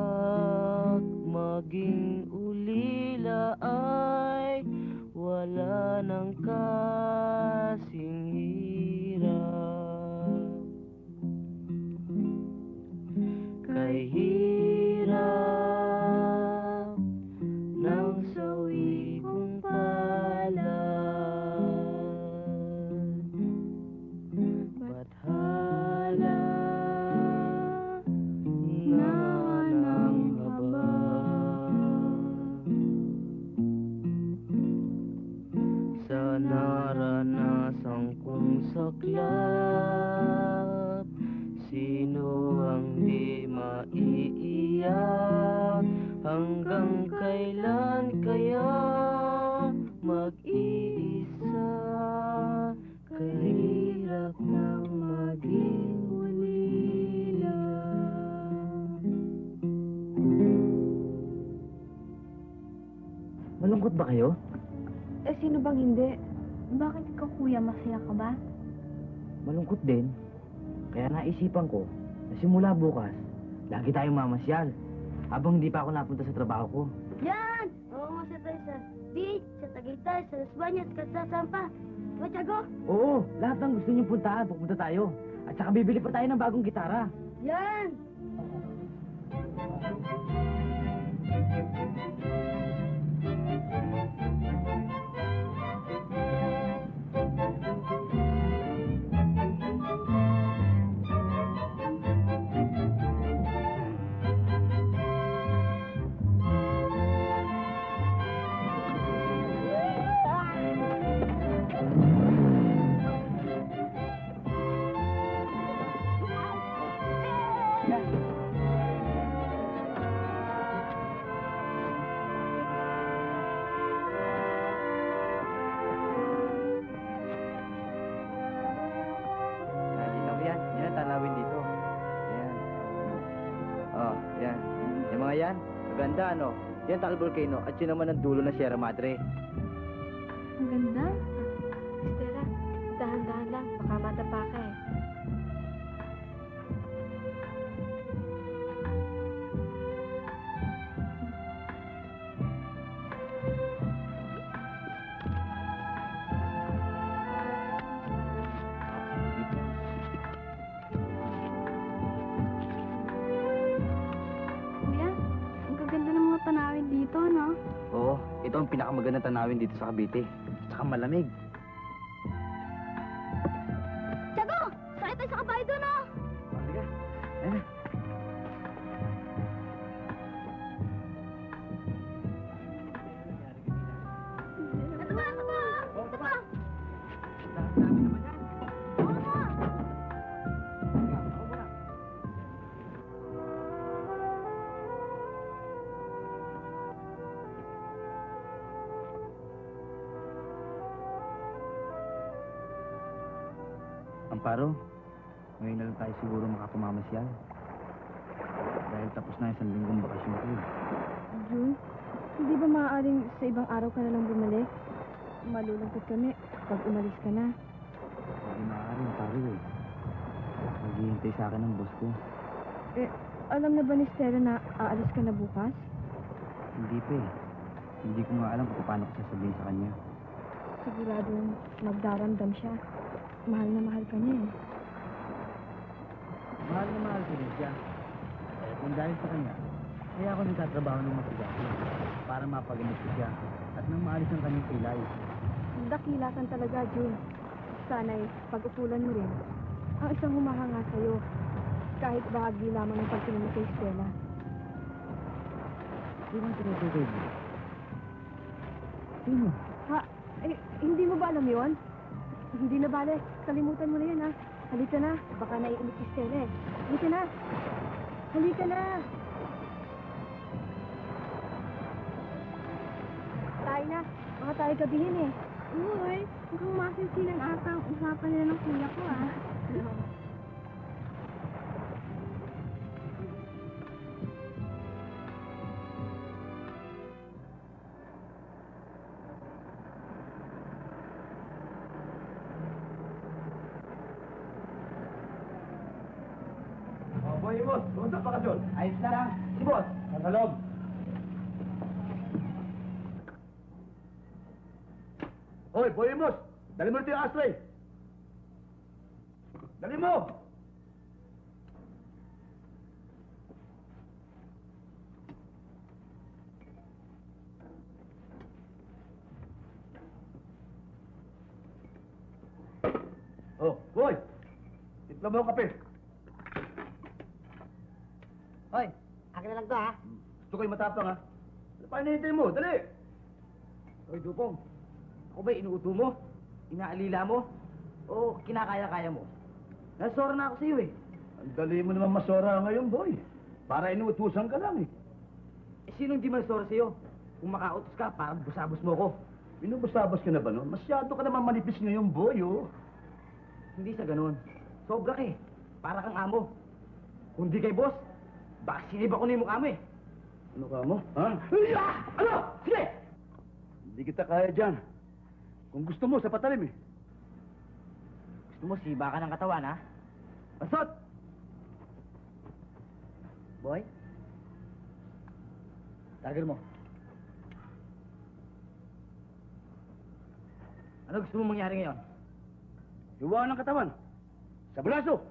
Maging ulila ay wala nang kasing hirap. Kay hirap ng sawi kong palad, bathala na ng haba. Sa naranasan kong saklap, sino ang di maiiyak? Hanggang kailan kaya mag-iisa? Kahirap ng maging ulila. Malungkot ba kayo? Eh, sino bang hindi? Bakit ikaw, kuya, masaya ka ba? Malungkot din. Kaya naisipan ko na simula bukas, lagi tayong mamasyal. Habang hindi pa ako napunta sa trabaho ko. Yan! Oo, masaya tayo sa beach, sa Tagaytay, sa Las Bañas, sa Sampa. Diba, Tiago? Oo, lahat ng gusto niyong puntahan, pupunta tayo. At saka bibili pa tayo ng bagong gitara. Yan! Nakita mo yan? Yan ang tanawin dito. Yan. Oh, yan. Yung mga yan, maganda ano? Yan Taal Volcano at yun naman ang dulo ng Sierra Madre. Ang ganda. Stella, dahan-dahan lang. Baka matapa ka eh. Kuya, ang gaganda ng mga tanawin dito, no? Oo, ito ang pinakamagandang tanawin dito sa Cavite. Tsaka malamig. Tiago! Sakay tayo sa kabayo doon, no? Sige. Ayan na. Ito ba? Ito ba? Ito ba? Amparo, ngayon na lang tayo siguro makapamamasyal. Dahil tapos na yung 1 linggong bakasyon ko. June, hindi ba maaaring sa ibang araw ka na lang bumalik? Malulungkot kami pag umalis ka na. Hindi maaari, Amparo eh. Maghihintay sa akin ng boss ko. Eh, alam na ba ni Stella na aalis ka na bukas? Hindi pa eh. Hindi ko nga alam kung paano ko sasabihin sa kanya. Siguradong magdaramdam siya. Mahal na mahal ka niya eh. Mahal na mahal ko rin siya. Eh, kung dahil sa kanya, kaya ako nagtatrabaho ng matigas para mapagamit ko siya at nang maalis ang kanyang kilay. Dakilasan talaga, June. sana'y pag-upulan mo rin ang isang humahanga sa'yo, kahit bahagi lamang ng pagtingin mo sa eskwela. Sino ang tinutukoy mo? Sino? Ha? Eh, hindi mo ba alam yun? Hindi na bale. Kalimutan mo na yan, ha? Halika na. Baka naiinit si Stella, eh. Halika na. Halika na. Tayo na. Baka tayo gabihin, eh. Uy, mukhang masinsinan ata ang usapan nila ng kuya ko, ah. Boy, boss, kumusta bakasyon? Ayos lang. Si boss, nasa loob. Hoy, boy, boss, dali mo rito yung ashtray. Dali mo! Oh, boy! Itlo mo ang kape. Hoy, akin na lang to, ha? Gusto ko yung matapang, ha? Ano pa hinihintay mo? Dali! Hoy, Dupong. Ako ba inuuto mo? Inaalila mo? O kinakaya-kaya mo? Nasora na ako sa iyo, eh. Ang dali mo naman masora ngayon, boy. Para inuutusan ka lang, eh. Eh, sinong di masora sa iyo? Kung makautos ka, parang busabos mo ko. Binubusabas ka na ba nun? Masyado ka naman manipis ngayon, boy, oh. Hindi sa ganun. Sobra ka, eh. Para kang amo. Kung di kay boss, baka siniba ko na yung mukha mo, eh. Ano ka mo, ha? Ano? Sige! Hindi kita kaya dyan. Kung gusto mo, sa patalim, eh. Gusto mo siba ka ng katawan, ha? Pasot! Boy? Target mo. Ano gusto mo mangyari ngayon? Hiwaan ng katawan. Sa braso.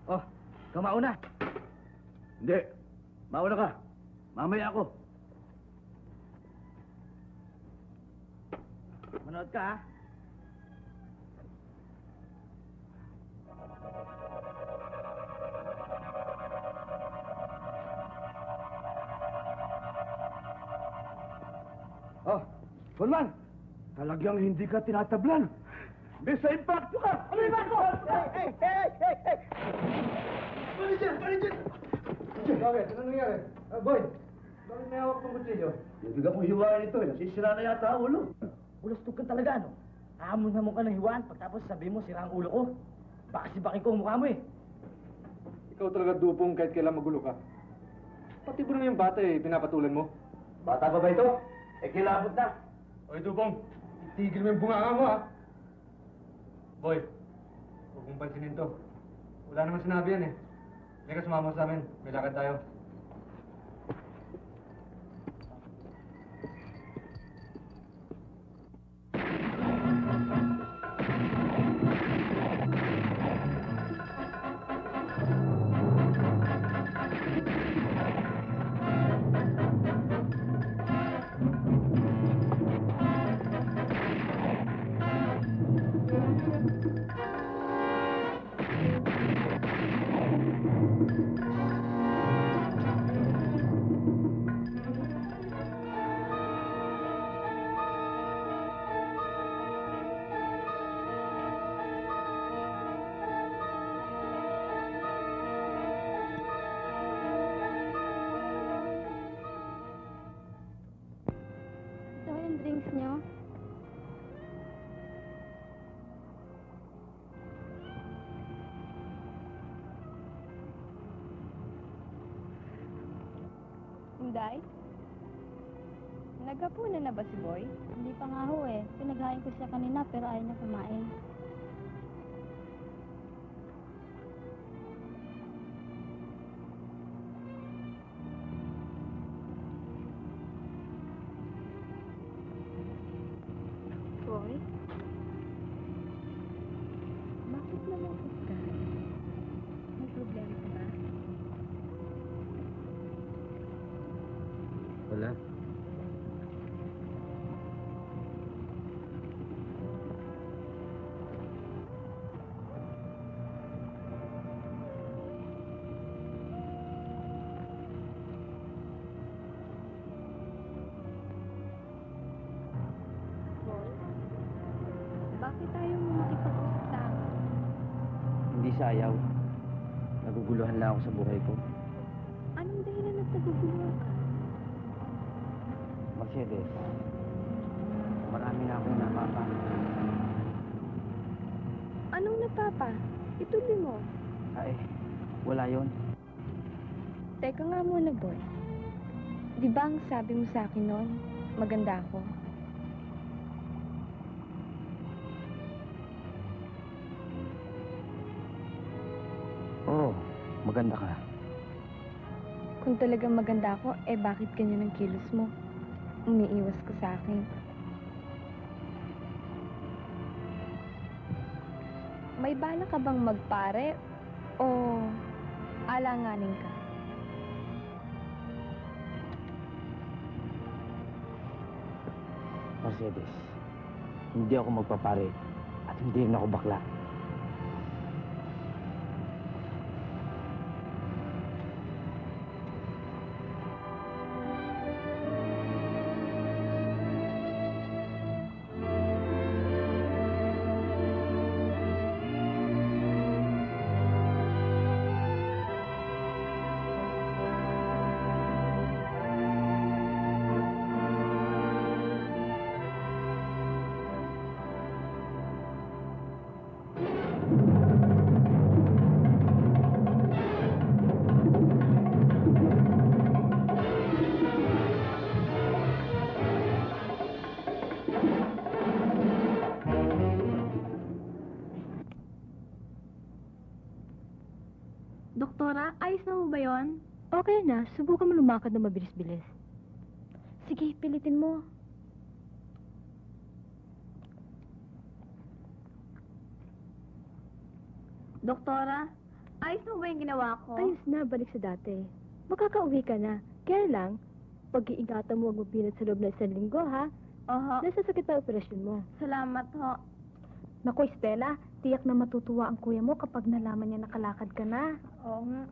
Oh, ikaw mauna. Hindi. Mauna ka. Mamaya ako. Manood ka, ha? Oh, Sulman. Talagang hindi ka tinatablan. May sa impacto ka! Ano yung impacto? Hey! Manager! Bakit? Ano nangyari? Boy, bakit may hawak ng kutsilyo? Hindi kong hiwain ito, eh. Nasisira na yata ang ulo. Ulostog ka talaga, no? Hamon-hamon ka ng hiwaan, pagkatapos sabihin mo sira ang ulo ko. Baka sibakin ko ang mukha mo, eh. Ikaw talaga dupong kahit kailan magulo ka. Pati ba naman yung bata eh, pinapatulan mo? Bata pa ba ito? Eh, kilabot na. Oy, dupong, itigil mo yung bunganga mo, ha? Boy, huwag mong pansinin to. Wala naman sinabi yan, eh. May ka sumama sa amin. May lakad tayo. Ito yung drinks nyo. Inday? Naghapunan na ba si Boy? Hindi pa nga ho, eh. Pinaghain ko siya kanina pero ayaw niya kumain. Boy? Bakit malungkot ka? May problema ka ba? Wala. bakit ayaw mo makipag-usap sa akin? Hindi sayaw. Naguguluhan lang ako sa buhay ko. Anong dahilan at naguguluhan ka? Mercedes, marami na akong napapa. Anong napapa? Ituloy mo. Ay, wala yon. Teka nga muna, boy. Di ba ang sabi mo sa akin noon, maganda ako? Oo, maganda ka. Kung talagang maganda ako, eh bakit ganyan ang kilos mo? Umiiwas ka sa akin. May bala ka bang magpare o alanganin ka? Mercedes, hindi ako magpapare at hindi rin ako bakla. Doktora, ayos na mo ba yun? Okay na, subukan mo lumakad na mabilis-bilis. Sige, pilitin mo. Doktora, ayos na ba yung ginawa ko? Ayos na, balik sa dati. Makakauwi ka na. Kaya lang, pag-iingatan mo ang mabinat sa loob ng 1 linggo, ha? Oho. Nasasakit na operasyon mo. Salamat ho. Naku, Stella, tiyak na matutuwa ang kuya mo kapag nalaman niya nakalakad ka na. Oo nga.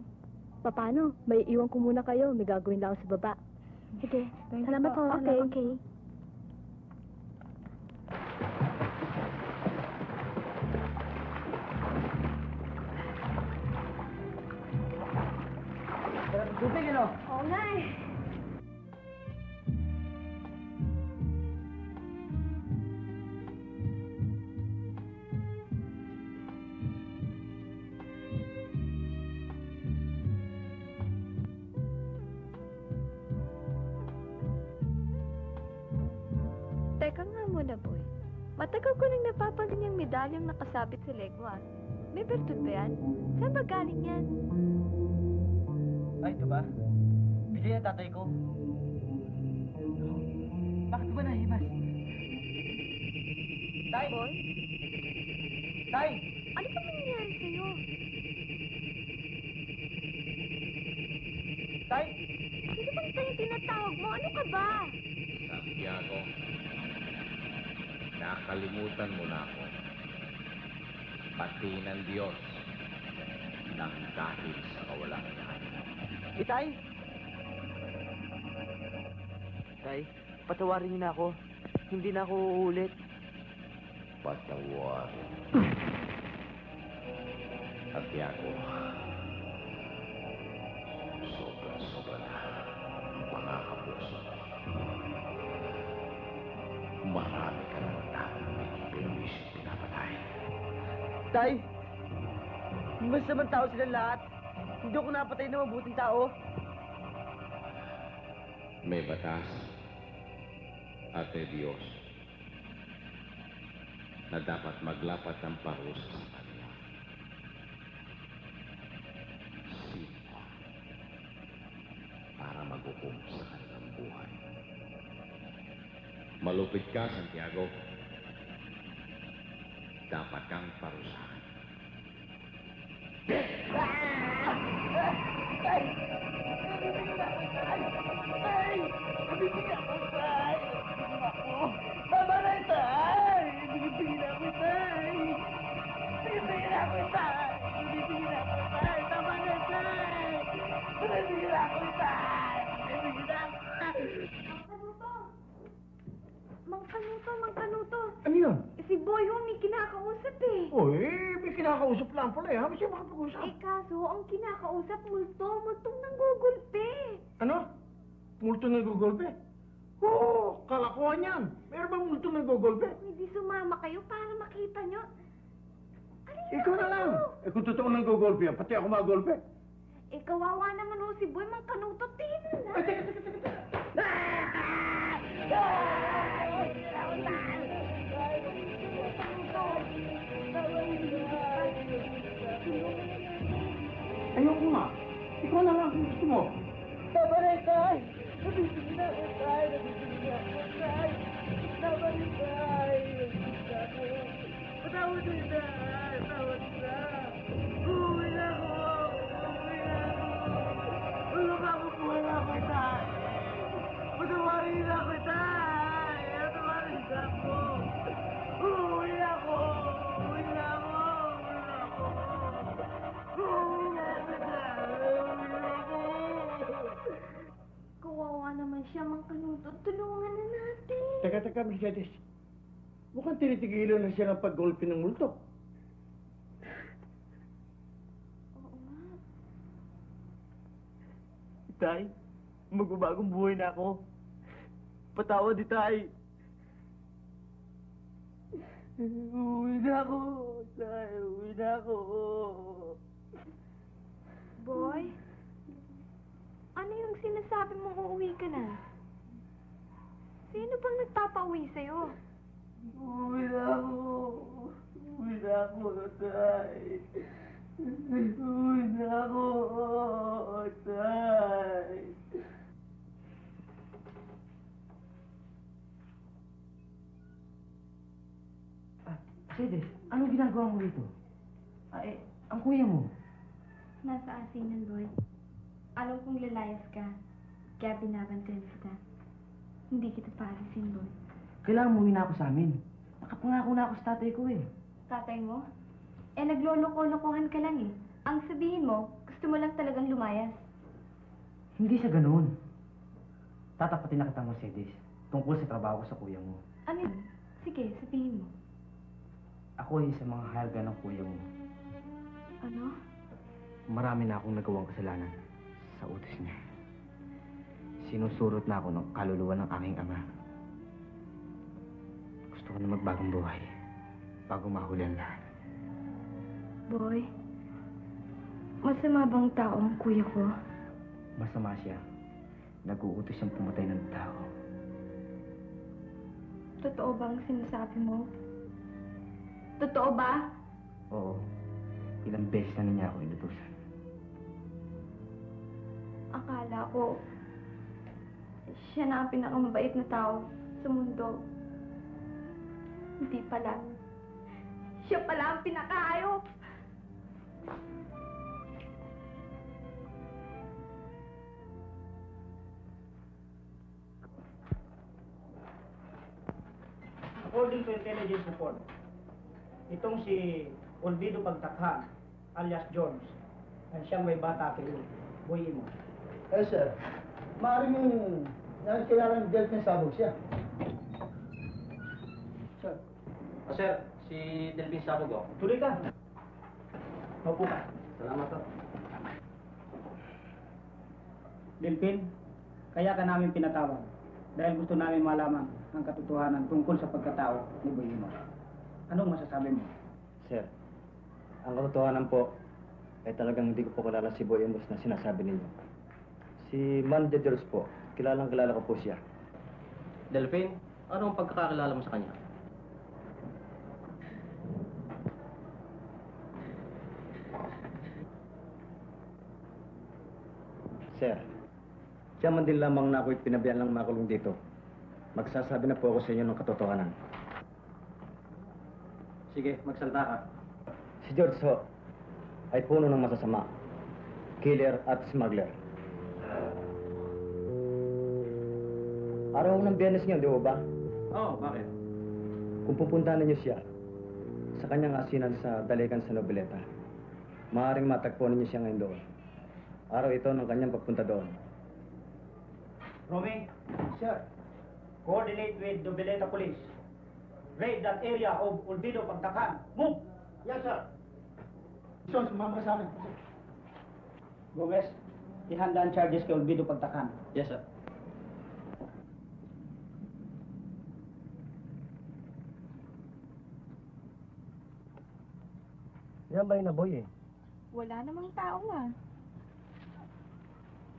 Paano? May iwan ko muna kayo. May gagawin lang ako sa baba. Sige. Salamat po. ho. Okay. Okay. Tubig, ano? Oo nga eh. Teka nga muna, boy. Matagal ko nang napapansin yung medalyang nakasabit sa leg mo, ah. May bertud ba yan? Saan ba galing yan? Ay, ito ba? Bigay ng tatay ko. Bakit ba nahimas? Tay! Boy? Tay! Ano ba nangyayari sa'yo? Tay! Sino bang tayo tinatawag mo? Ano ka ba? Santiago, nakalimutan mo na ako. Pati ng Diyos nang dahil sa kawalang yan. Tay! Tay, patawarin niyo na ako. Hindi na ako uulit. Patawarin. Santiago, sobra-sobra na mga kapuso. Marami ka ng taong pinipinisip pinapatay. Tay! Masamang tao silang lahat. Hindi ako napatay na mabuting tao. May batas, Ate Diyos, na dapat maglapat ng parusa sa kanila. Sino para maghukom sa kanilang buhay. Malupit ka, Santiago. Dapat kang parusahan. Tama na, Tay! Binibigyan ako, Tay! Binibigyan ako, Tay! Binibigyan ako, Tay! Tama na, Tay! Binibigyan ako, Tay! Binibigyan ako! Mang Kanuto! Ano yun? Si Boy! boy ho, may kinakausap eh. Uy, may kinakausap lang pala eh. Habang siya makapag-usap. Eh kaso, ang kinakausap, multong nanggugulpe. Ano? Multo ng gugolpe? Oo, kalakuhan yan. Meron bang multo ng gugolpe? Hindi sumama kayo para makita nyo. Ikaw na lang. Eh kung totoo ng gugolpe yan, pati ako magolpe. Eh kawawa naman ho si boy, mang kanutot tingin na. Ay, teka. Ayoko nga. Ikaw na lang kung gusto mo. Nabalikay! Patawad na! Patawad na! Uwi na ako! Uwi na ako! Ulok ako po na ako, tay! Patawarin na ako, tay! Patawarin na ako! Uwi na ako! Uwi na ako! Uwi na ako! Uwi na ako! Kawawa naman siya, mang kanutot. Tulungan na natin. Teka, Mercedes. Mukhang tinitigilan na siya ng paggolpe ng multo. Oo nga. Tay, magbabagong buhay na ako. Patawad di, Tay. Uwi na ako, Tay. Uwi na ako. Boy, ano yung sinasabi mong uuwi ka na? Sino bang nagpapauwi sa'yo? Uwi na ako. Uwi na ako, Tay. Uwi na ako, Tay. Mercedes, anong ginagawa mo rito? Ang kuya mo. Nasa asinan, boy. Alam kong lalayas ka, kaya binabantayan kita. Hindi kita paalisin, boy. Kailangan umuwi na ako sa amin. Nakapangako na ako sa tatay ko eh. Tatay mo? Eh, nagloloko-lokohan ka lang eh. Ang sabihin mo, gusto mo lang talagang lumayas. Hindi sa ganoon. Tatapatin na kita, Mercedes, tungkol sa trabaho ko sa kuya mo. Ano yun? Sige, sabihin mo. Ako ay sa mga halaga ng kuya mo. Ano? Marami na akong nagawang kasalanan sa utos niya. Sinusurot na ako ng kaluluwa ng aking ama. Gusto ko na magbagong buhay bago mahuli ang lahat. Boy, masama bang tao ang kuya ko? Masama siya. Nag-uutos siyang pumatay ng tao. Totoo bang sinasabi mo? Totoo ba? Oo. Ilang beses na niya ako inutusan. Akala ko, siya na ang pinakamabait na tao sa mundo. Hindi pala. Siya pala ang pinakaayop. According to intelligence report, itong si Olvido Pagtakhan, alias Jones, ang siyang may bata kay Boy Imo. Eh, sir. Maaaring yung kailangan dealt niya sabog siya. Sir, Sir, si Delvin Sabugo. tuloy ka. Maupo ka. Salamat po. Delphin, kaya ka namin pinatawag dahil gusto namin malaman ang katotohanan tungkol sa pagkatao ni Boy Imo. Anong masasabi mo? Sir, ang katotohanan po ay talagang hindi ko po kilala si Boy Amos na sinasabi ninyo. Si Man Deders po, kilalang-kilala ko po siya. Delphin, ano ang pagkakakilala mo sa kanya? Sir, siya man din lamang na ako'y pinabayaan lang makulong dito. Magsasabi na po ako sa inyo ng katotohanan. Sige, magsalita ka. Si George Ho ay puno ng masasama, killer at smuggler. Araw ng Biyernes niyo, di ba? Oo, bakit? Kung pupuntahan niyo siya sa kanyang asinan sa Dalikan sa Noveleta, maaaring matagpuan niyo siya ngayon doon. Araw ito ng kanyang pagpunta doon. Romy, sir, coordinate with Noveleta Police. Raid that area of Olvido, Pagtakan. Move! Yes, sir. Son, sumama ka sa akin. Gomez, ihanda ang charges kay Olvido Pagtakan. Yes, sir. Yan ba yung naboy eh? Wala namang tao nga.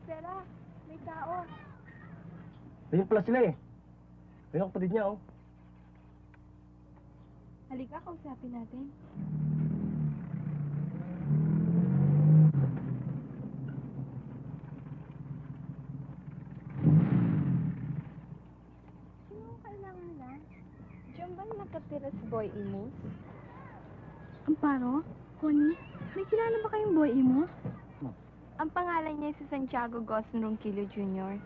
Sera, may tao. Ayun pala sila eh. Ayun ang kapatid niya oh. Halika, kausapin natin. Sino ang kailangan nila? Diyan ba nakatira si Boy Imus? Amparo? Connie? May kilala ba kayong boy mo? Ang pangalan niya si Santiago Gosn Ronquillo Jr.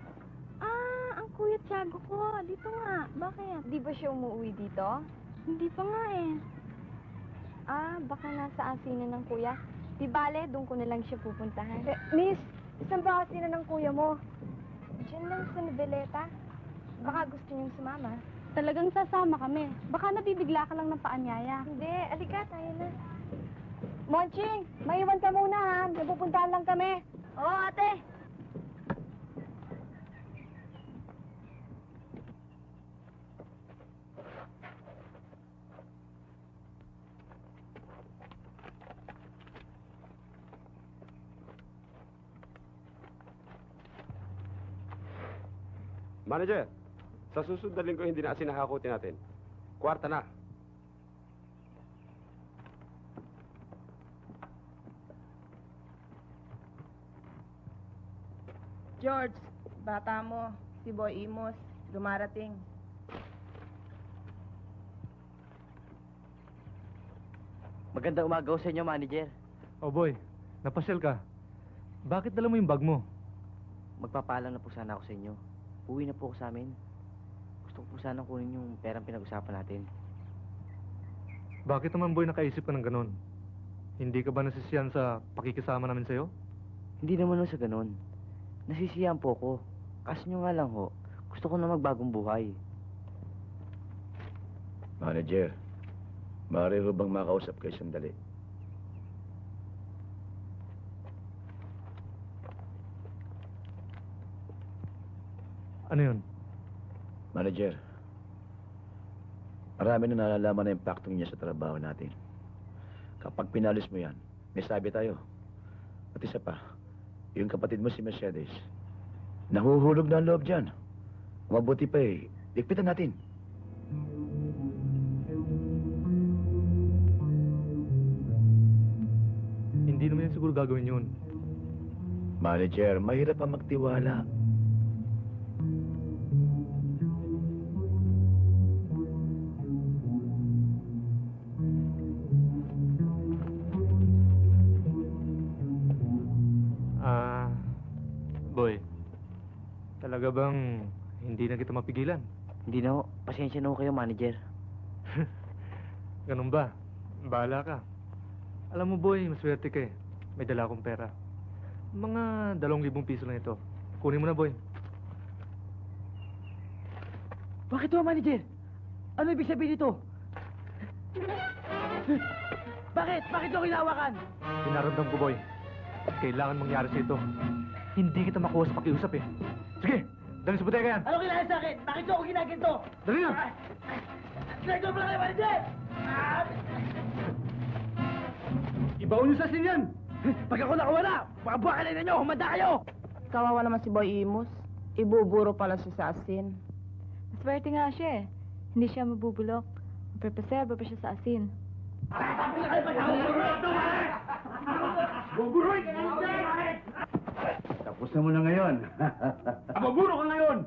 Ah, ang kuya Tiago ko. Dito nga. Bakit? Di ba siya umuwi dito? Hindi pa nga eh. Ah, baka nasa asinan ng kuya. Di bale, doon ko na lang siya pupuntahan. Miss, saan ba kasi na ng kuya mo? Diyan lang sa Noveleta. Baka gusto niyong sumama. Talagang sasama kami. Baka nabibigla ka lang ng paanyaya. Hindi, alika, tayo na. Monching, maiwan ka muna ha. Napupuntahan lang kami. Oo, ate. Manager, sa susunod na linggo hindi na sinakakutin natin. Kwarta na. George, bata mo, si Boy Imus, dumarating. Magandang umaga sa inyo, manager. Oh boy, napasyal ka. Bakit dala mo yung bag mo? Magpapaalam na po sana ako sa inyo. Uwi na po ako sa amin. Gusto ko po sana kunin yung perang pinag-usapan natin. Bakit naman boy nakaisip ka ng ganon? Hindi ka ba nasisiyan sa pakikisama namin sa'yo? Hindi naman ho sa ganun. Nasisiyahan po ko. Kaso nyo nga lang ho, gusto ko na magbagong buhay. Manager, maaari ho bang makausap kayo sandali? Ano yun? Manager, marami na nalalaman na impacto niya sa trabaho natin. Kapag pinalis mo yan, may sabi tayo. At isa pa, yung kapatid mo si Mercedes, nahuhulog na ang loob dyan. Mabuti pa eh, likpitan natin. Hindi naman yan siguro gagawin yun. Manager, mahirap pa magtiwala. Boy, talaga bang hindi na kita mapigilan? Hindi na ho. Pasensya na ho kayo, manager. Ganun ba? Bahala ka. Alam mo, boy, maswerte ka eh. May dala akong pera. Mga 2,000 piso lang ito. Kunin mo na, boy. Bakit ho, manager? Ano ibig sabihin nito? Bakit? Bakit ho kinawakan? Pinaramdam ko, boy. Kailangan mangyari sa ito. Hindi kita makuha sa pakiusap eh. Sige, dali sa buteka yan. Ano kailangan sa akin? Bakit ho ako ginaginto? Dali na! Sinagol pala kayo, manager! Ibaon niyo sa asin yan! Pag ako nakawala, pakabuhakan na ninyo, humanda kayo! Kawawa naman si Boy Imus. Ibuburo pala siya sa asin. Maswerte nga siya eh. Hindi siya mabubulok. Maprepreserba pa siya sa asin. Buburoy! Tapos na mo na ngayon. Maburo ka ngayon!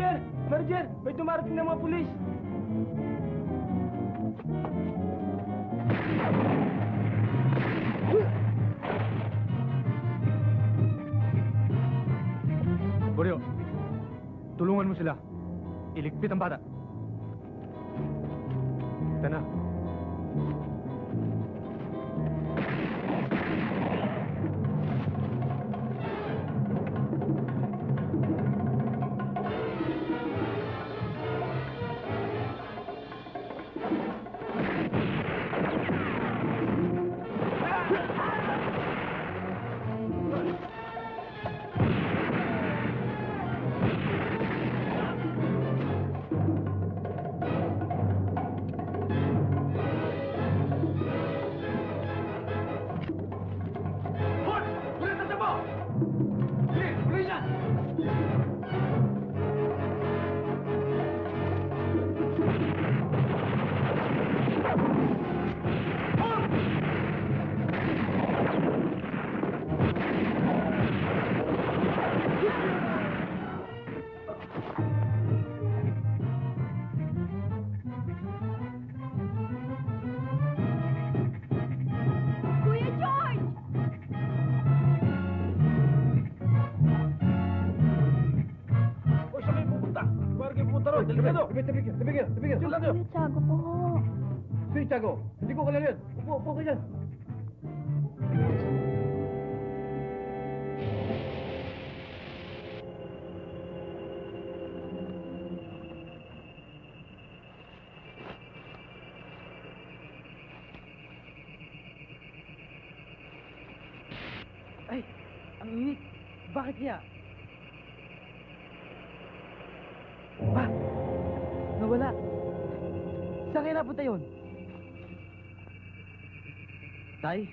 Manager! Manager! May dumarating na mga pulis! Boryo, tulungan mo sila. Iligpit ang bata. Ito na. Kuya George! O, saan kayo pupunta? Kuwari kayo pupunta ron. Delikado. Tabigil. Sino lang kayo? Kuya Tiago po. Sino, Tiago? Hindi ko kalala yan. Upo ka dyan. Ay, ang init. Bakit kaya? Ba? Nawala. Saan kayo napunta yun? Tay?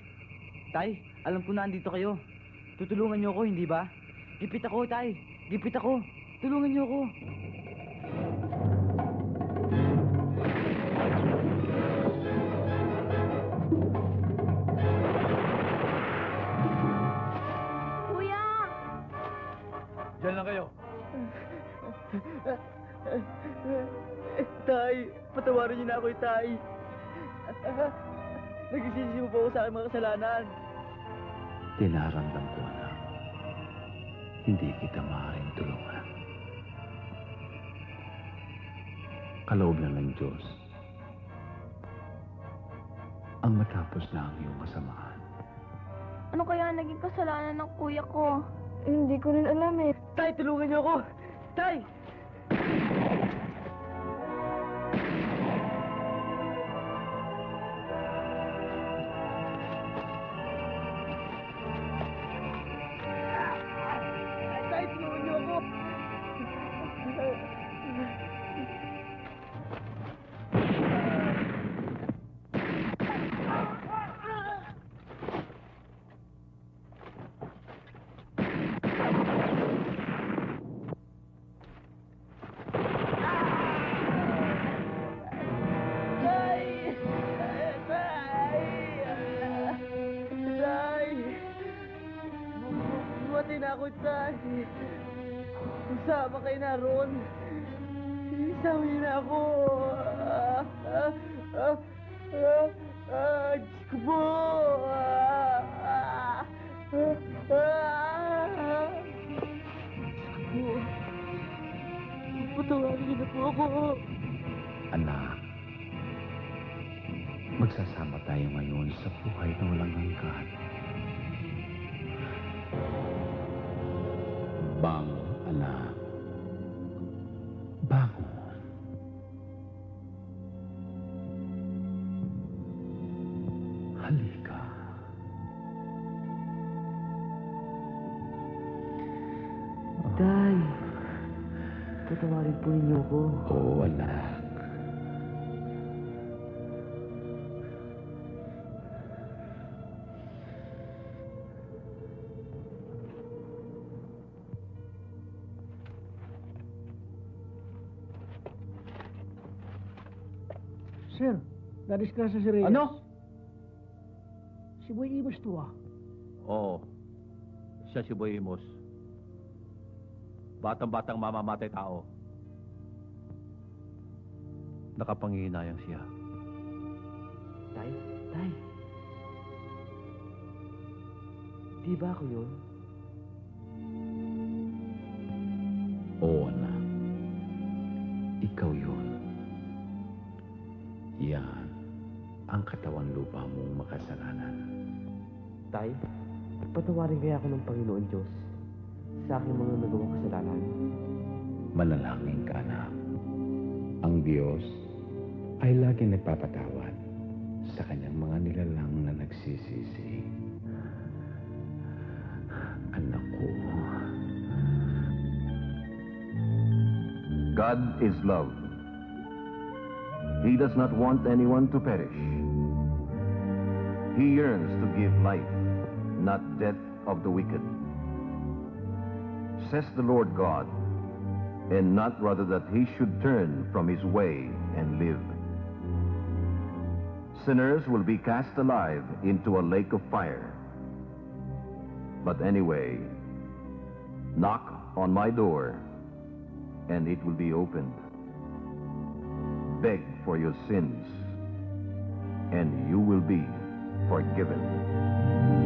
Tay, alam ko na andito kayo. Tutulungan niyo ako, hindi ba? Gipit ako, Tay. Gipit ako. Tulungan niyo ako. Kuya! Diyan lang kayo. Tay, patawarin niyo na ako, Tay. Nagsisisi mo po ako sa aking mga kasalanan. Tinaramdam ko, anak. Hindi kita maaaring tulungan. Kaloob lang ng Diyos ang matapos na ang iyong kasamaan. Ano kaya naging kasalanan ng kuya ko? Hindi ko rin alam eh. Tay, tulungan niyo ako! Tay! Tay, tulungan niyo ako! Bumatay na ako, Tay. Sama kayo naroon. Isama niyo na ako. Diyos ko po. Patawarin niyo na po ako. Anak, magsasama tayo ngayon sa buhay na walang hanggan. Bangon, anak. Bangon. Halika. Tay, patawarin po ninyo ako. Oo, anak. Sir, na-disgrasya si Reyes. Ano? Si Boy Ibas to ah. Oo. Siya si Boy Imos. Batang-batang mamamatay tao. nakapanginayang siya. Tay? Tay? Di ba ako yun? Oo, anak. Ikaw yun. Yan ang katawan lupa mong makasalanan. Tay, patawarin kaya ako ng Panginoon Diyos sa aking mga nagawang kasalanan. Manalangin ka, anak. Ang Diyos ay laging nagpapatawad sa kanyang mga nilalang na nagsisisi. Anak ko. God is love. He does not want anyone to perish. He yearns to give life, not death of the wicked. Says the Lord God, and not rather that he should turn from his way and live. Sinners will be cast alive into a lake of fire. But anyway, knock on my door, and it will be opened. Beg for your sins, and you will be forgiven.